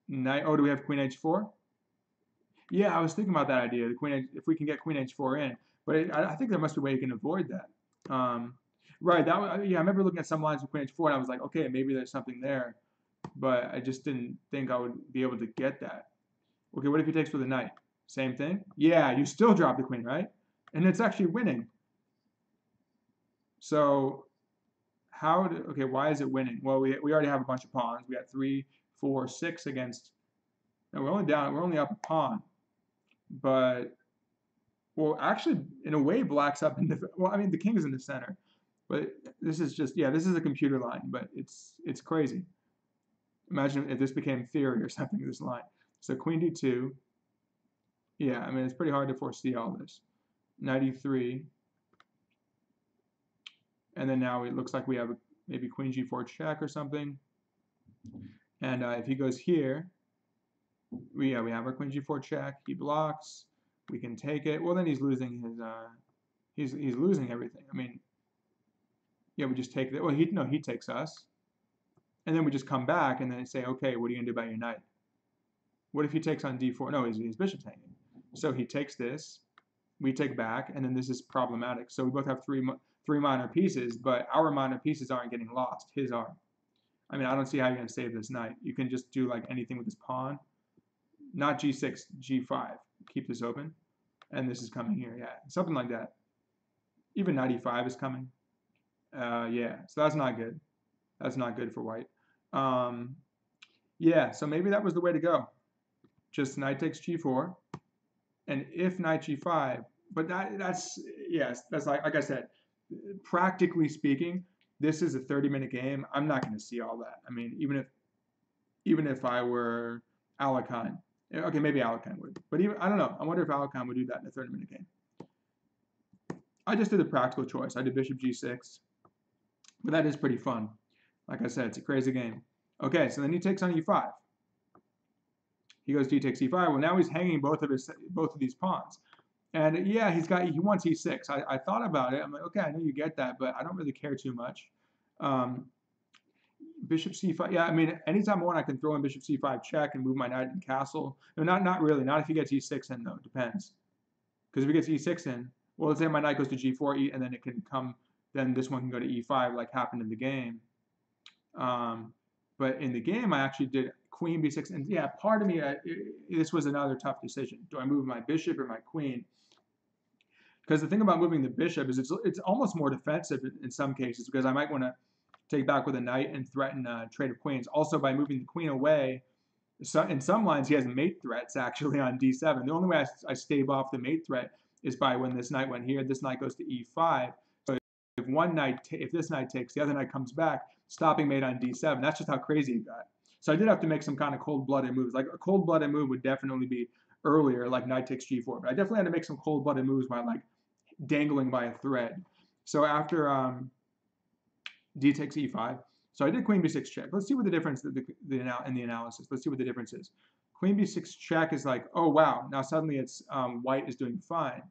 [SPEAKER 1] Knight. Oh, do we have queen h4? Yeah, I was thinking about that idea. The queen, if we can get queen h4 in, but I think there must be a way you can avoid that. Right. Yeah, I remember looking at some lines with queen h4, and I was like, okay, maybe there's something there, but I just didn't think I would be able to get that. Okay, what if he takes with a knight? Same thing? Yeah, you still drop the queen, right? And it's actually winning. So okay, why is it winning? Well, we already have a bunch of pawns. We got 3, 4, 6 against, no, we're only up a pawn. But, well, actually, in a way, black's up in the, well, I mean, the king is in the center. But this is just, yeah, this is a computer line, but it's crazy. Imagine if this became theory or something, this line. So queen d2. Yeah, I mean, it's pretty hard to foresee all this. Knight e3. And then now it looks like we have maybe queen g4 check or something. And if he goes here, we have our queen g4 check. He blocks. We can take it. Well, then he's losing his he's losing everything. I mean, yeah, we just take it. Well, he takes us, and then we just come back and then say, okay, what are you gonna do about your knight? What if he takes on d4? No, his bishop's hanging. So he takes this. We take back, and then this is problematic. So we both have three minor pieces, but our minor pieces aren't getting lost. His are. I mean, I don't see how you're gonna save this knight. You can just do like anything with this pawn. Not g6, g5. Keep this open. And this is coming here, yeah. Something like that. Even knight e5 is coming. Yeah, so that's not good. That's not good for white. Yeah, so maybe that was the way to go. Just knight takes g4. And if knight g5, but that's like I said, practically speaking, this is a 30-minute game. I'm not going to see all that. I mean, even if I were Alekhine. Okay, maybe Alekhine would. But even I don't know. I wonder if Alekhine would do that in a 30-minute game. I just did a practical choice. I did bishop g6. But that is pretty fun. Like I said, it's a crazy game. Okay, so then he takes on e5. He goes d takes e5. Well, now he's hanging both of these pawns. And yeah, he wants e6. I thought about it. I'm like, okay, I know you get that, but I don't really care too much. Bishop c5. Yeah, I mean, anytime I want, I can throw in bishop c5 check and move my knight and castle. No, not really. Not if he gets e6 in, though. It depends. Because if he gets e6 in, well, let's say my knight goes to g4, and then it can come, then this one can go to e5 like happened in the game. But in the game, I actually did queen b6. And yeah, part of me, this was another tough decision. Do I move my bishop or my queen? Because the thing about moving the bishop is it's almost more defensive in some cases, because I might want to take back with a knight and threaten a trade of queens. Also, by moving the queen away, in some lines he has mate threats actually on d7. The only way I stave off the mate threat is by when this knight went here, this knight goes to e5. So if this knight takes, the other knight comes back, stopping mate on d7. That's just how crazy it got. So I did have to make some kind of cold-blooded moves. Like a cold-blooded move would definitely be earlier, like knight takes g4. But I definitely had to make some cold-blooded moves by like dangling by a thread. So after d takes e5, so I did queen b6 check. Let's see what the difference in the analysis. Let's see what the difference is. Queen b6 check is like, oh wow, now suddenly it's white is doing fine.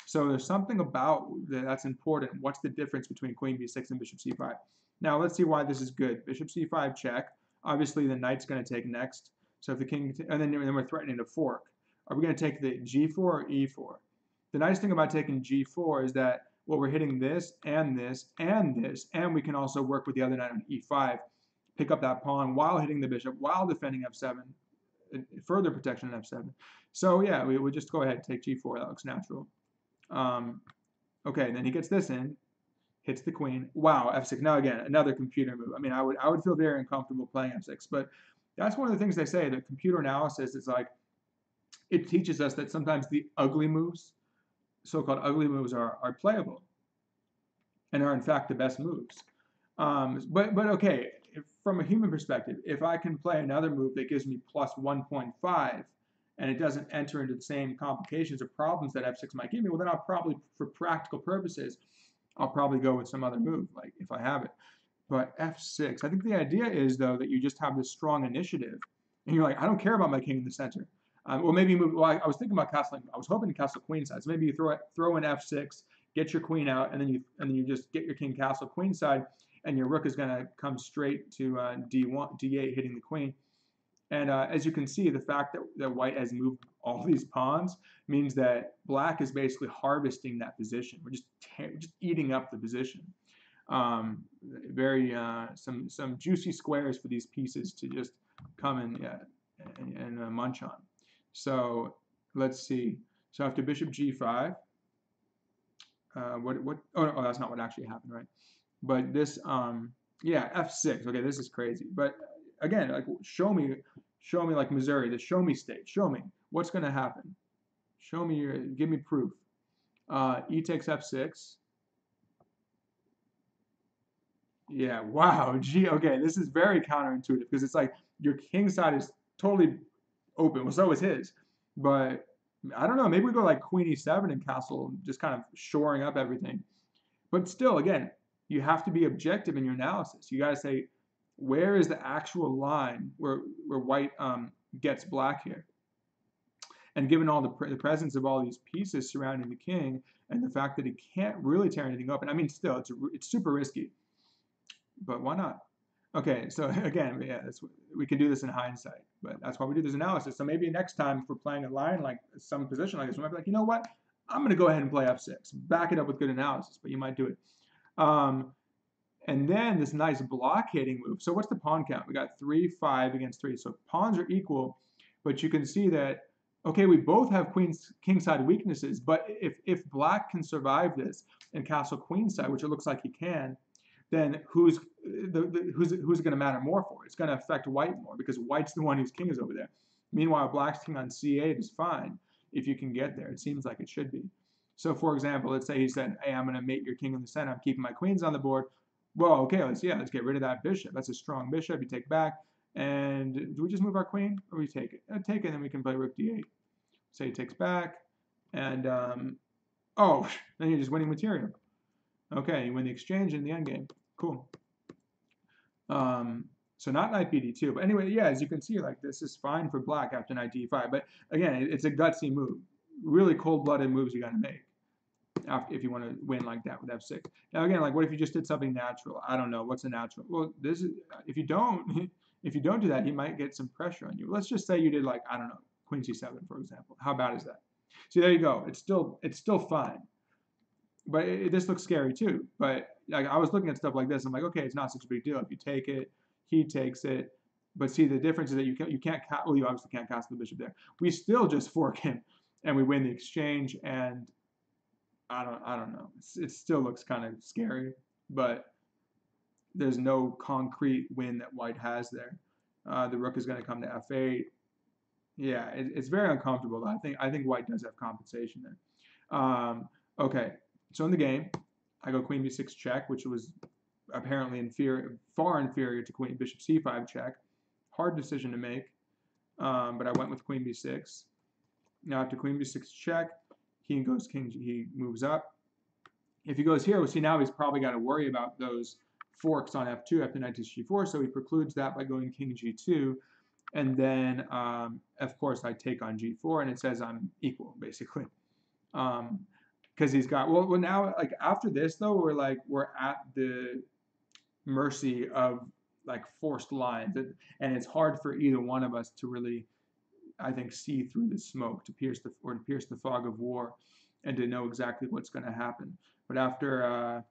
[SPEAKER 1] So there's something about that's important. What's the difference between queen b6 and bishop c5? Now let's see why this is good. Bishop c5 check. Obviously the knight's going to take next. So if the king, and then we're threatening to fork. Are we going to take the g4 or e4? The nice thing about taking g4 is that, well, we're hitting this, and we can also work with the other knight on e5, pick up that pawn while hitting the bishop, while defending f7, further protection on f7. So yeah, we would just go ahead and take g4. That looks natural. Okay, then he gets this in, hits the queen. Wow, f6. Now again, another computer move. I mean, I would feel very uncomfortable playing f6, but that's one of the things they say. That computer analysis is like, it teaches us that sometimes the ugly moves, so-called ugly moves, are playable and are in fact the best moves. But okay, from a human perspective, if I can play another move that gives me plus 1.5 and it doesn't enter into the same complications or problems that f6 might give me, well then I'll probably, for practical purposes, I'll probably go with some other move, like if I have it. But f6, I think the idea is though that you just have this strong initiative and you're like, I don't care about my king in the center. Well, maybe move. Well, I was thinking about castling. I was hoping to castle queen side. So maybe you throw in f6, get your queen out, and then you just get your king castle queen side, and your rook is going to come straight to d1, d8, hitting the queen. And as you can see, the fact that white has moved all these pawns means that black is basically harvesting that position. We're just eating up the position. Some juicy squares for these pieces to just come and munch on. So let's see. So after bishop g5, oh, that's not what actually happened, right? But this, yeah, f6. Okay, this is crazy. But again, like show me like Missouri, the show me state. Show me what's going to happen. Show me give me proof. E takes f6. Yeah, wow. Okay, this is very counterintuitive because it's like your king side is totally open. Well, so is his. But I don't know. Maybe we go like queen e7 and castle, just kind of shoring up everything. But still, again, you have to be objective in your analysis. You got to say, where is the actual line where white gets black here. And given all the presence of all these pieces surrounding the king, and the fact that he can't really tear anything open, I mean, still, it's super risky, but why not? Okay, so again, yeah, we can do this in hindsight, but that's why we do this analysis. So maybe next time if we're playing a line like some position like this, we might be like, you know what? I'm going to go ahead and play f6, back it up with good analysis, but you might do it. And then this nice blockading move. So what's the pawn count? We got 3, 5 against 3. So pawns are equal, but you can see that, okay, we both have kingside weaknesses, but if black can survive this and castle queenside, which it looks like he can, then who's it going to matter more for? It's going to affect white more because white's the one whose king is over there. Meanwhile, black's king on c8 is fine if you can get there. It seems like it should be. So for example, let's say he said, hey, I'm going to mate your king in the center. I'm keeping my queens on the board. Well, okay, let's get rid of that bishop. That's a strong bishop. You take back. And do we just move our queen or we take it? Take it, and then we can play rook d8. Say he takes back. And, oh, then you're just winning material. Okay, you win the exchange in the endgame. Cool. So not knight bd2. But anyway, yeah, as you can see, like this is fine for black after knight d5. But again, it's a gutsy move. Really cold-blooded moves you got to make if you want to win like that with f6. Now again, like what if you just did something natural? I don't know. What's a natural? Well, this is if you don't do that, you might get some pressure on you. Let's just say you did like, I don't know, queen c7, for example. How bad is that? See, there you go. It's still fine. But this looks scary too. But like I was looking at stuff like this, I'm like, okay, it's not such a big deal. If you take it, he takes it. But see, the difference is that you can't well, you obviously can't castle the bishop there. We still just fork him, and we win the exchange. And I don't know. It still looks kind of scary, but there's no concrete win that white has there. The rook is going to come to f8. Yeah, it's very uncomfortable. I think white does have compensation there. Okay. So in the game, I go queen b6 check, which was apparently far inferior to queen bishop c5 check. Hard decision to make, but I went with queen b6. Now after queen b6 check, he moves up. If he goes here, we'll see now he's probably got to worry about those forks on f2 after knight takes g4, so he precludes that by going king g2. And then, of course, I take on g4, and it says I'm equal, basically. Because he's got well now like after this though we're at the mercy of like forced lines, and it's hard for either one of us to really, I think, see through the smoke, to pierce the fog of war, and to know exactly what's going to happen. But after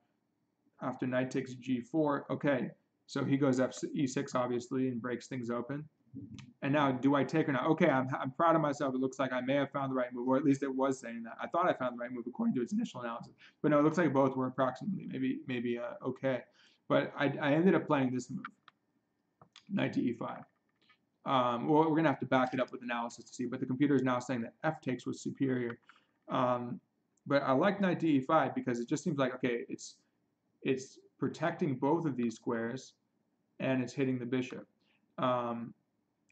[SPEAKER 1] knight takes g4, okay, so he goes e6 obviously and breaks things open. And now, do I take or not? Okay, I'm proud of myself. It looks like I may have found the right move, or at least it was saying that. I thought I found the right move according to its initial analysis. But no, it looks like both were approximately, maybe okay. But I ended up playing this move, knight to e5. Well, we're going to have to back it up with analysis to see, but the computer is now saying that f takes was superior. But I like knight to e5 because it just seems like, okay, it's protecting both of these squares, and it's hitting the bishop.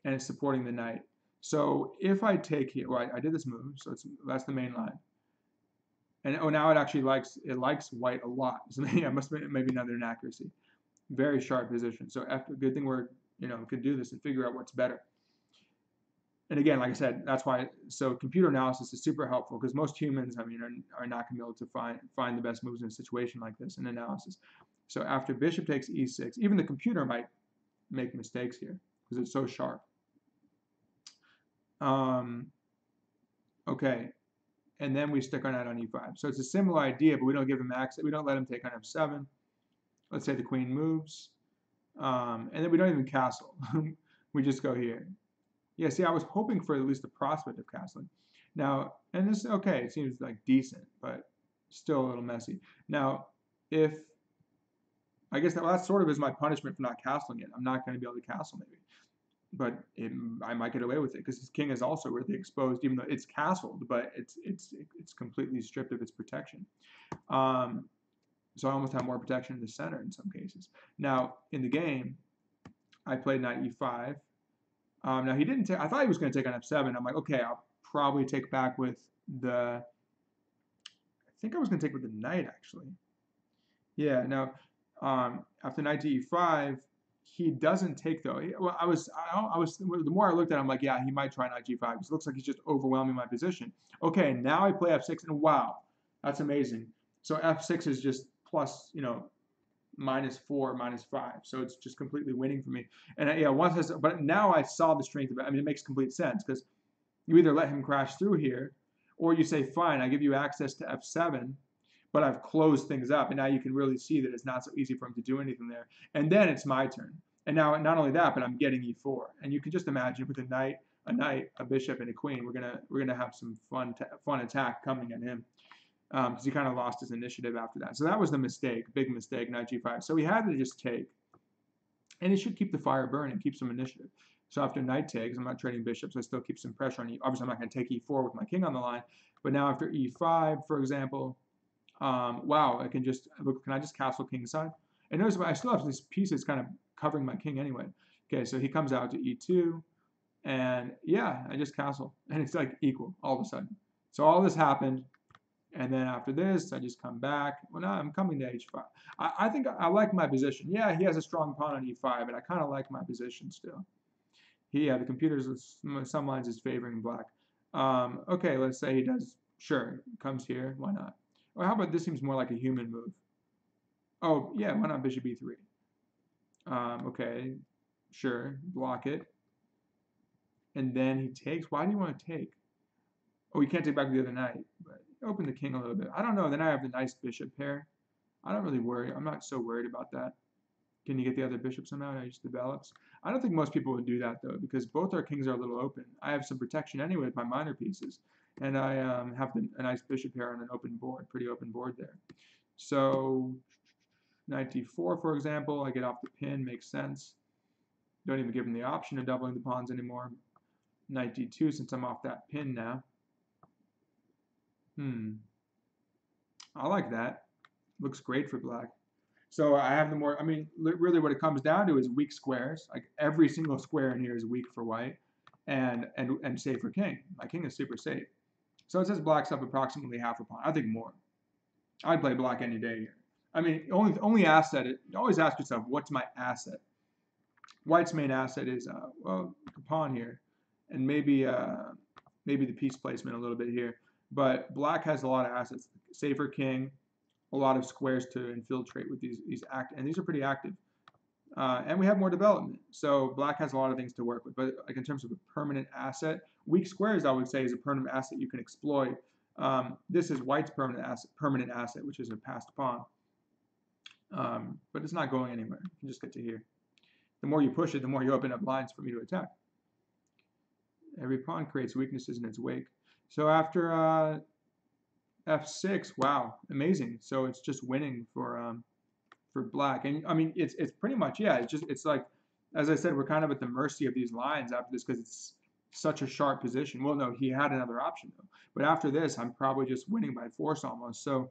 [SPEAKER 1] And it's supporting the knight. So if I take here, well, I did this move, so that's the main line. And oh, now it actually likes white a lot. So yeah, it must be maybe another inaccuracy. Very sharp position. So good thing we're could do this and figure out what's better. And again, like I said, that's why. So computer analysis is super helpful because most humans, I mean, are not going to be able to find the best moves in a situation like this in analysis. So after bishop takes e6, even the computer might make mistakes here because it's so sharp. Okay, and then we stick our knight on e5. So it's a similar idea, but we don't give him access. We don't let him take on f7. Let's say the queen moves, and then we don't even castle. We just go here. Yeah, see, I was hoping for at least the prospect of castling. Now, and this, okay, it seems like decent, but still a little messy. Now, I guess that sort of is my punishment for not castling it. I'm not going to be able to castle maybe. But I might get away with it because his king is also really exposed, even though it's castled, but it's completely stripped of its protection. So I almost have more protection in the center in some cases. Now in the game, I played knight e5. Now he didn't take. I thought he was going to take on f7. I'm like, okay, I'll probably take back with the. I think I was going to take with the knight actually. Yeah. Now after knight to e5. He doesn't take though. Well, the more I looked at him, I'm like, yeah, he might try knight g5 because it looks like he's just overwhelming my position. Okay, now I play f6, and wow, that's amazing. So f6 is just plus, -4, -5. So it's just completely winning for me. And yeah, but now I saw the strength of it. I mean, it makes complete sense because you either let him crash through here, or you say, fine, I give you access to f7, but I've closed things up, and now you can really see that it's not so easy for him to do anything there. And then it's my turn. And now, not only that, but I'm getting e4. And you can just imagine with a knight, a bishop, and a queen, we're gonna have some fun attack coming at him because he kind of lost his initiative after that. So that was the mistake, big mistake, knight g5. So he had to just take, and he should keep the fire burning, keep some initiative. So after knight takes, I'm not trading bishops, I still keep some pressure on e. Obviously, I'm not going to take e4 with my king on the line, but now after e5, for example, wow, I can just look. Can I just castle kingside? And notice I still have this piece that's kind of covering my king anyway. Okay, so he comes out to e2, and yeah, I just castle, and it's like equal all of a sudden. So all this happened, and then after this, I just come back. Well, now I'm coming to h5. I think I like my position. Yeah, he has a strong pawn on e5, but I kind of like my position still. The computer's some lines is favoring black. Okay, let's say he does. Sure, comes here. Why not? Or how about this seems more like a human move? Oh, yeah, why not bishop e3? Okay, sure, block it. And then he takes. Why do you want to take? Oh, you can't take back the other knight. But open the king a little bit. I don't know. Then I have the nice bishop pair. I don't really worry. I'm not so worried about that. Can you get the other bishop somehow? It just develops. I don't think most people would do that, though, because both our kings are a little open. I have some protection anyway with my minor pieces. And I have a nice bishop pair on an open board, pretty open board there. So knight d4, for example, I get off the pin, makes sense. Don't even give him the option of doubling the pawns anymore. Knight d2, since I'm off that pin now. I like that. Looks great for black. So I have the more, I mean, really what it comes down to is weak squares. Like every single square in here is weak for white and safe for king. My king is super safe. So it says black's up approximately half a pawn. I think more. I'd play black any day here. I mean, only asset, you always ask yourself, what's my asset? White's main asset is, well, the pawn here, and maybe the piece placement a little bit here. But black has a lot of assets. Safer king, a lot of squares to infiltrate with these and these are pretty active. And we have more development. So black has a lot of things to work with. But like in terms of a permanent asset, weak squares, I would say, is a permanent asset you can exploit. This is white's permanent asset, which is a passed pawn. But it's not going anywhere. You can just get to here. The more you push it, the more you open up lines for me to attack. Every pawn creates weaknesses in its wake. So after f6, wow, amazing. So it's just winning for black. And I mean, it's pretty much, yeah, it's like, as I said, we're kind of at the mercy of these lines after this because it's such a sharp position. Well, no, he had another option though. But after this, I'm probably just winning by force almost. So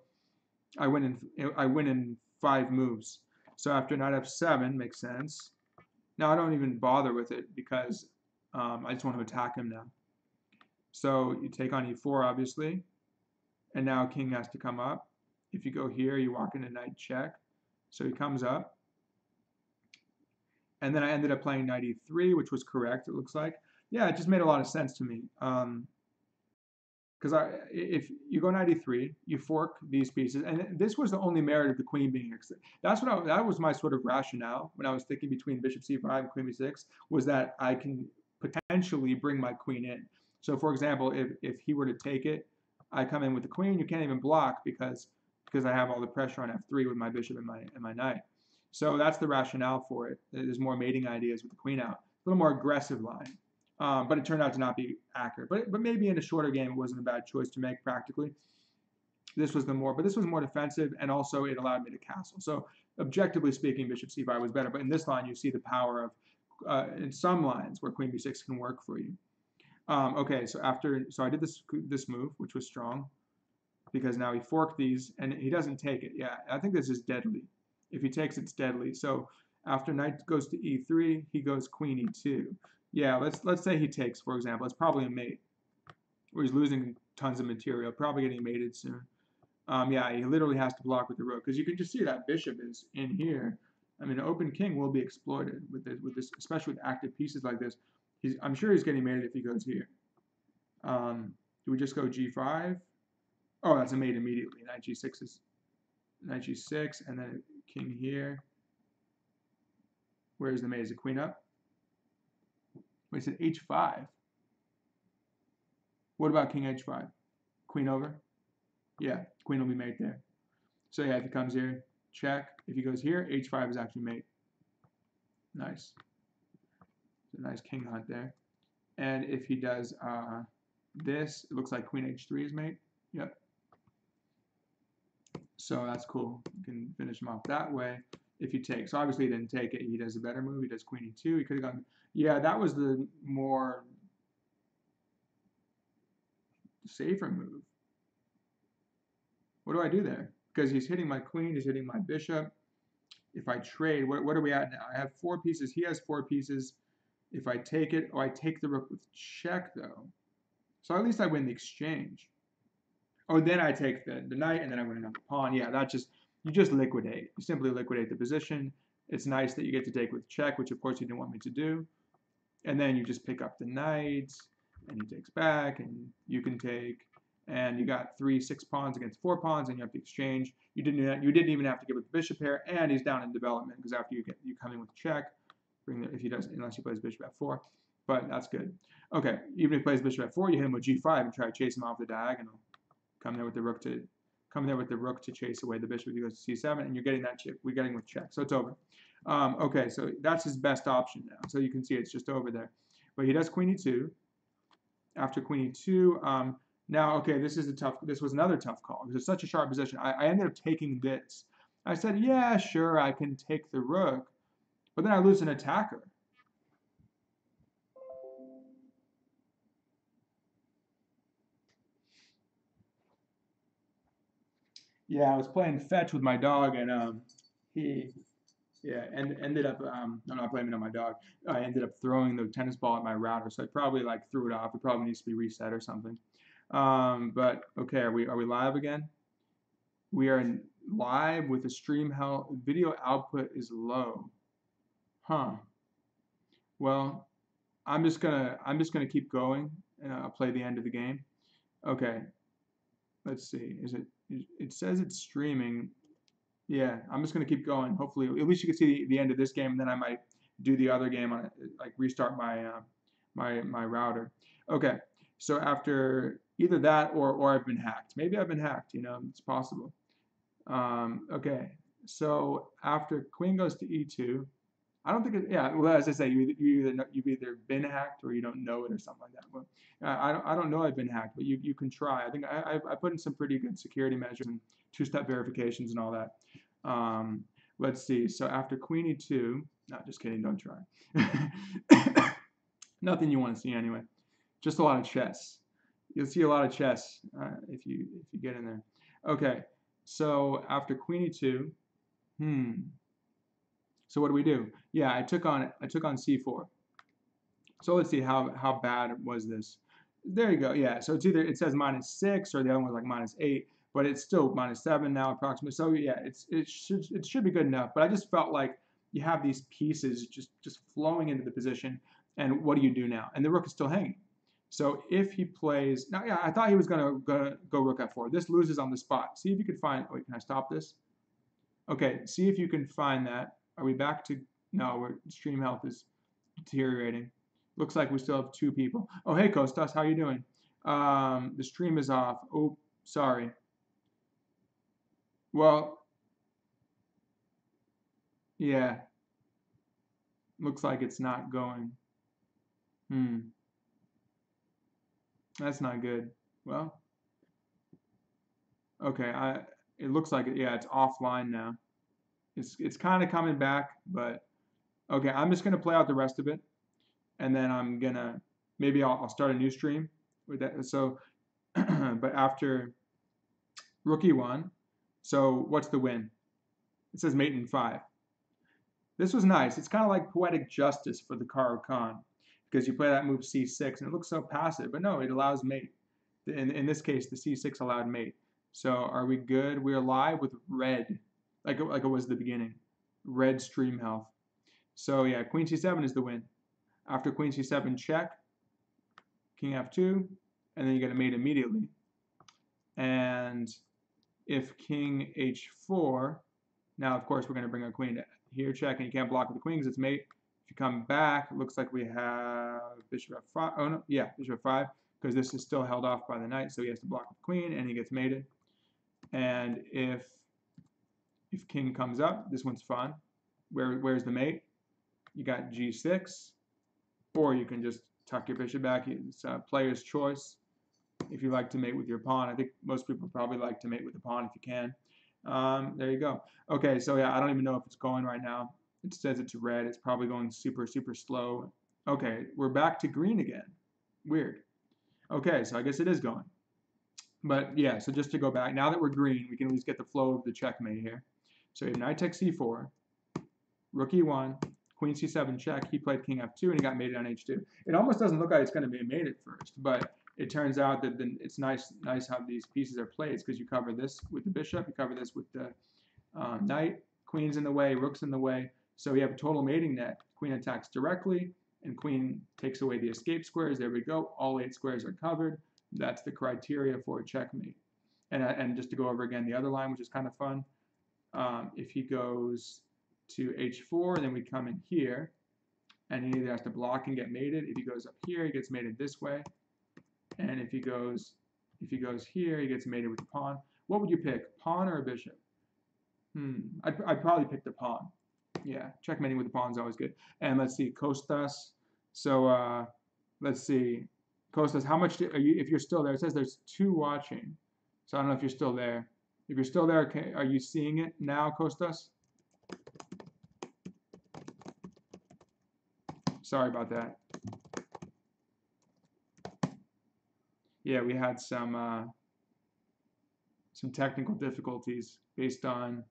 [SPEAKER 1] I win in 5 moves. So after knight f7 makes sense. Now I don't even bother with it because I just want to attack him now. So you take on e4 obviously, and now king has to come up. If you go here, you walk into knight check. So he comes up. And then I ended up playing knight e3, which was correct, it looks like. Yeah, it just made a lot of sense to me. Because if you go knight e3, you fork these pieces, and this was the only merit of the queen being here. That was my sort of rationale when I was thinking between bishop c5 and queen b6, was that I can potentially bring my queen in. So for example, if he were to take it, I come in with the queen, you can't even block because I have all the pressure on f3 with my bishop and my knight. So that's the rationale for it. There's more mating ideas with the queen out. A little more aggressive line. But it turned out to not be accurate. But maybe in a shorter game, it wasn't a bad choice to make practically. This was more defensive, and also it allowed me to castle. So objectively speaking, bishop c5 was better. But in this line, you see the power of, in some lines, where queen b6 can work for you. Okay, so I did this move, which was strong, because now he forked these, and he doesn't take it. Yeah, I think this is deadly. If he takes, it's deadly. So after knight goes to e3, he goes queen e2. Yeah, let's say he takes, for example. It's probably a mate, where he's losing tons of material, probably getting mated soon. Yeah, he literally has to block with the rook, because you can just see that bishop is in here. I mean, an open king will be exploited with this, especially with active pieces like this. I'm sure he's getting mated if he goes here. Do we just go g5? Oh, that's a mate immediately. Knight g6 is knight g6, and then king here. Where's the mate? Is it queen up? Wait, it h5. What about king h5? Queen over? Yeah, queen will be mate there. So yeah, if he comes here, check. If he goes here, h5 is actually mate. Nice. It's a nice king hunt there. And if he does this, it looks like queen h3 is mate. Yep. So that's cool. You can finish him off that way if you take. So obviously he didn't take it. He does a better move. He does queen e2. He could have gone. Yeah, that was the more safer move. What do I do there? Because he's hitting my queen. He's hitting my bishop. If I trade, what are we at now? I have 4 pieces. He has 4 pieces. If I take it, I take the rook with check, though. So at least I win the exchange. Oh, then I take the knight, and then I win another pawn. Yeah, you just liquidate. You simply liquidate the position. It's nice that you get to take with check, which of course you didn't want me to do. And then you just pick up the knight, and he takes back, and you can take, and you got 3 6 pawns against 4 pawns, and you have to exchange. You didn't even have to give it the bishop pair, and he's down in development because after you come in with check, if he does, unless he plays bishop f4, but that's good. Okay, even if he plays bishop f4, you hit him with g5 and try to chase him off the diagonal. Come there with the rook to chase away the bishop. He goes to c7, and you're getting that chip. We're getting with check, so it's over. Okay, so that's his best option now. So you can see it's just over there. But he does queen e2. After queen e2, now okay, this was another tough call. It was such a sharp position. I ended up taking this. I said, yeah, sure, I can take the rook, but then I lose an attacker. Yeah, I was playing fetch with my dog, and he, yeah, and ended up. I'm not blaming it on my dog. I ended up throwing the tennis ball at my router, so I probably like threw it off. It probably needs to be reset or something. But okay, are we live again? We are live with the stream. How video output is low, huh? Well, I'm just gonna keep going, and I'll play the end of the game. Okay, let's see. It says it's streaming. Yeah, I'm just gonna keep going. Hopefully, at least you can see the end of this game, and then I might do the other game on it, like restart my router. Okay, so after either that or I've been hacked. Maybe I've been hacked. It's possible. Okay, so after queen goes to e2, I don't think it. Yeah, well, as I say, you've either been hacked or you don't know it or something like that. Well, I don't know I've been hacked, but you can try. I think I put in some pretty good security measures and 2-step verifications and all that. Let's see. So after queen e2, no, just kidding. Don't try. Nothing you want to see anyway. Just a lot of chess. You'll see a lot of chess if you get in there. Okay. So after queen e2, so what do we do? Yeah, I took on c4. So let's see how bad was this. There you go. Yeah, so it's either it says -6 or the other one's like -8, but it's still -7 now approximately. So yeah, it should be good enough. But I just felt like you have these pieces just flowing into the position, and what do you do now? And the rook is still hanging. So if he plays now, yeah, I thought he was gonna go rook f4. This loses on the spot. See if you can find. Wait, can I stop this? Okay, see if you can find that. Are we back to? No, stream health is deteriorating. Looks like we still have 2 people. Oh, hey, Kostas, how you doing? The stream is off. Oh, sorry. Well, yeah. Looks like it's not going. That's not good. Well, okay. It looks like yeah, it's offline now. It's kind of coming back, but okay. I'm just gonna play out the rest of it, and then I'm gonna maybe I'll start a new stream with that. So, but after rook e1, so what's the win? It says mate in 5. This was nice. It's kind of like poetic justice for the Caro-Kann because you play that move c6 and it looks so passive, but no, it allows mate. In this case, the c6 allowed mate. So are we good? We're live with red, like it was the beginning. red stream health. So yeah, queen c7 is the win. After queen c7 check, king f2, and then you get a mate immediately. And if king h4, now of course we're going to bring our queen to here, check, and you can't block with the queen because it's mate. If you come back, it looks like we have bishop f5. Oh no, yeah, bishop f5, because this is still held off by the knight, so he has to block with the queen, and he gets mated. And if king comes up, this one's fun. Where's the mate? You got g6, or you can just tuck your bishop back. It's a player's choice. If you like to mate with your pawn, I think most people probably like to mate with the pawn if you can. There you go. Okay, so yeah, I don't even know if it's going right now. It says it's red. It's probably going super, super slow. Okay, we're back to green again. Weird. Okay, so I guess it is going. But yeah, so just to go back, now that we're green, we can at least get the flow of the checkmate here. So we have knight takes c4, rook e1, queen c7 check. He played king f2, and he got mated on h2. It almost doesn't look like it's going to be mate at first, but it turns out that then it's nice how these pieces are played, because you cover this with the bishop, you cover this with the knight, queen's in the way, rook's in the way. So we have a total mating net. Queen attacks directly, and queen takes away the escape squares. There we go. All 8 squares are covered. That's the criteria for a checkmate. And just to go over again the other line, which is kind of fun, if he goes to h4, and then we come in here, and he either has to block and get mated. If he goes up here, he gets mated this way. And if he goes here, he gets mated with the pawn. What would you pick, pawn or a bishop? I'd probably pick the pawn. Yeah, checkmating with the pawn is always good. And let's see, Costas. So let's see, Costas, how much are you? If you're still there, it says there's 2 watching. So I don't know if you're still there. If you're still there, okay, are you seeing it now, Costas? Sorry about that. Yeah, we had some technical difficulties based on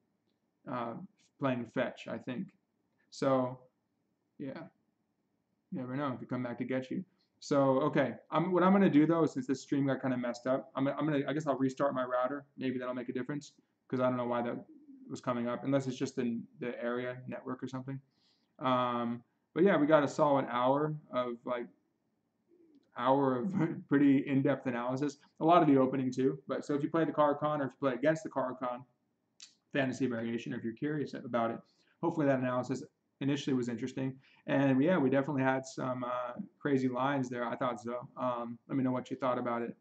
[SPEAKER 1] playing fetch, I think. So yeah, you never know, it could come back to get you. So okay, what I'm gonna do though, since this stream got kind of messed up, I guess I'll restart my router. Maybe that'll make a difference, because I don't know why that was coming up, unless it's just in the area network or something. But yeah, we got a solid hour of pretty in-depth analysis. A lot of the opening too. But so if you play the Caro-Kann, or if you play against the Caro-Kann fantasy variation, or if you're curious about it, hopefully that analysis initially was interesting. And yeah, we definitely had some crazy lines there. I thought so. Let me know what you thought about it.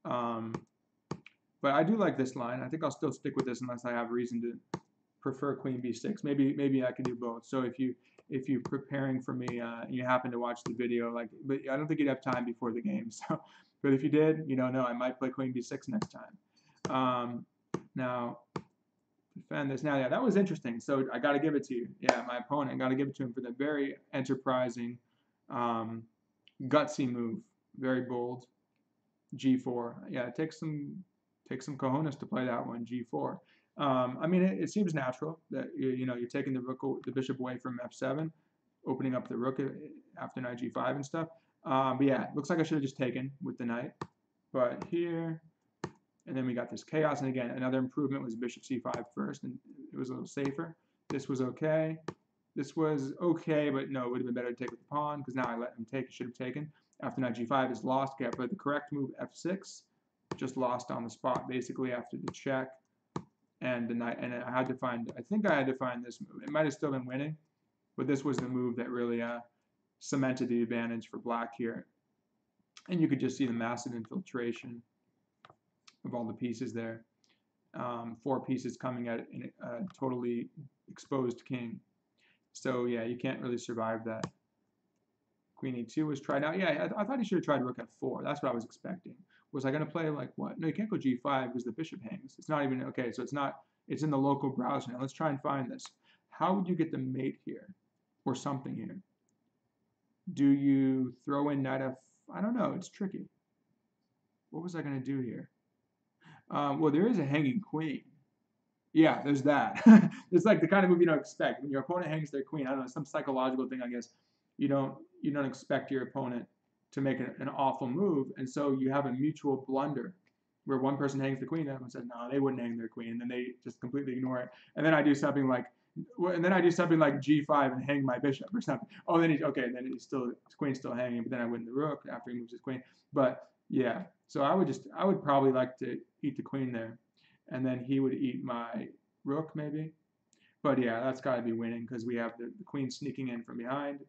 [SPEAKER 1] But I do like this line. I think I'll still stick with this unless I have reason to prefer queen b6. Maybe I can do both. So if you're preparing for me, you happen to watch the video, but I don't think you'd have time before the game. So, but if you did, you don't know, I might play queen b6 next time. Now, defend this. Now, yeah, that was interesting. So I got to give it to you. Yeah, my opponent, got to give it to him for the very enterprising, gutsy move. Very bold. G4. Yeah, it takes some cojones to play that one. G4. I mean, it seems natural that you're taking the bishop away from f7, opening up the rook after knight g5 and stuff. But yeah, looks like I should have just taken with the knight. But here, and then we got this chaos. And again, another improvement was bishop c5 first, and it was a little safer. This was okay. This was okay, but no, it would have been better to take with the pawn, because now I let him take. He should have taken. After knight g5 is lost. Okay, I played the correct move, f6. Just lost on the spot, basically, after the check. And the knight, and I think I had to find this move. It might have still been winning, but this was the move that really cemented the advantage for black here. And you could just see the massive infiltration of all the pieces there. 4 pieces coming at a totally exposed king. So yeah, you can't really survive that. Queen e2 was tried out. Yeah, I thought he should have tried rook f4. That's what I was expecting. Was I going to play like what? No, you can't go g5 because the bishop hangs. It's not even, okay, so it's in the local browser. Now let's try and find this. How would you get the mate here? Or something here? Do you throw in knight f? I don't know, it's tricky. What was I going to do here? Well, there is a hanging queen. Yeah, there's that. It's like the kind of move you don't expect. When your opponent hangs their queen, I don't know, some psychological thing, I guess. You don't expect your opponent to make an awful move, and so you have a mutual blunder where one person hangs the queen, and everyone says, no, they wouldn't hang their queen, and then they just completely ignore it. And then I do something like Well, and then I do something like G5 and hang my bishop or something. Oh, then his queen's still hanging, but then I win the rook after he moves his queen. But yeah, so I would probably like to eat the queen there, and then he would eat my rook maybe. But yeah, that's got to be winning because we have the queen sneaking in from behind,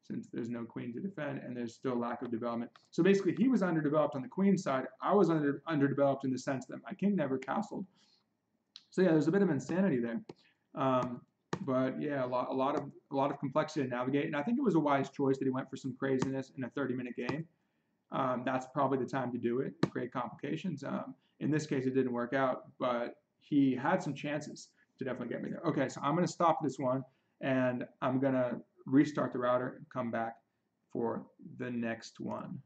[SPEAKER 1] since there's no queen to defend and there's still lack of development. So basically, he was underdeveloped on the queen side. I was underdeveloped in the sense that my king never castled. So yeah, there's a bit of insanity there. Um, but yeah, a lot of complexity to navigate, and I think it was a wise choice that he went for some craziness in a 30-minute game. That's probably the time to do it, create complications. In this case, it didn't work out, but he had some chances to definitely get me there. Okay, so I'm going to stop this one, and I'm going to restart the router and come back for the next one.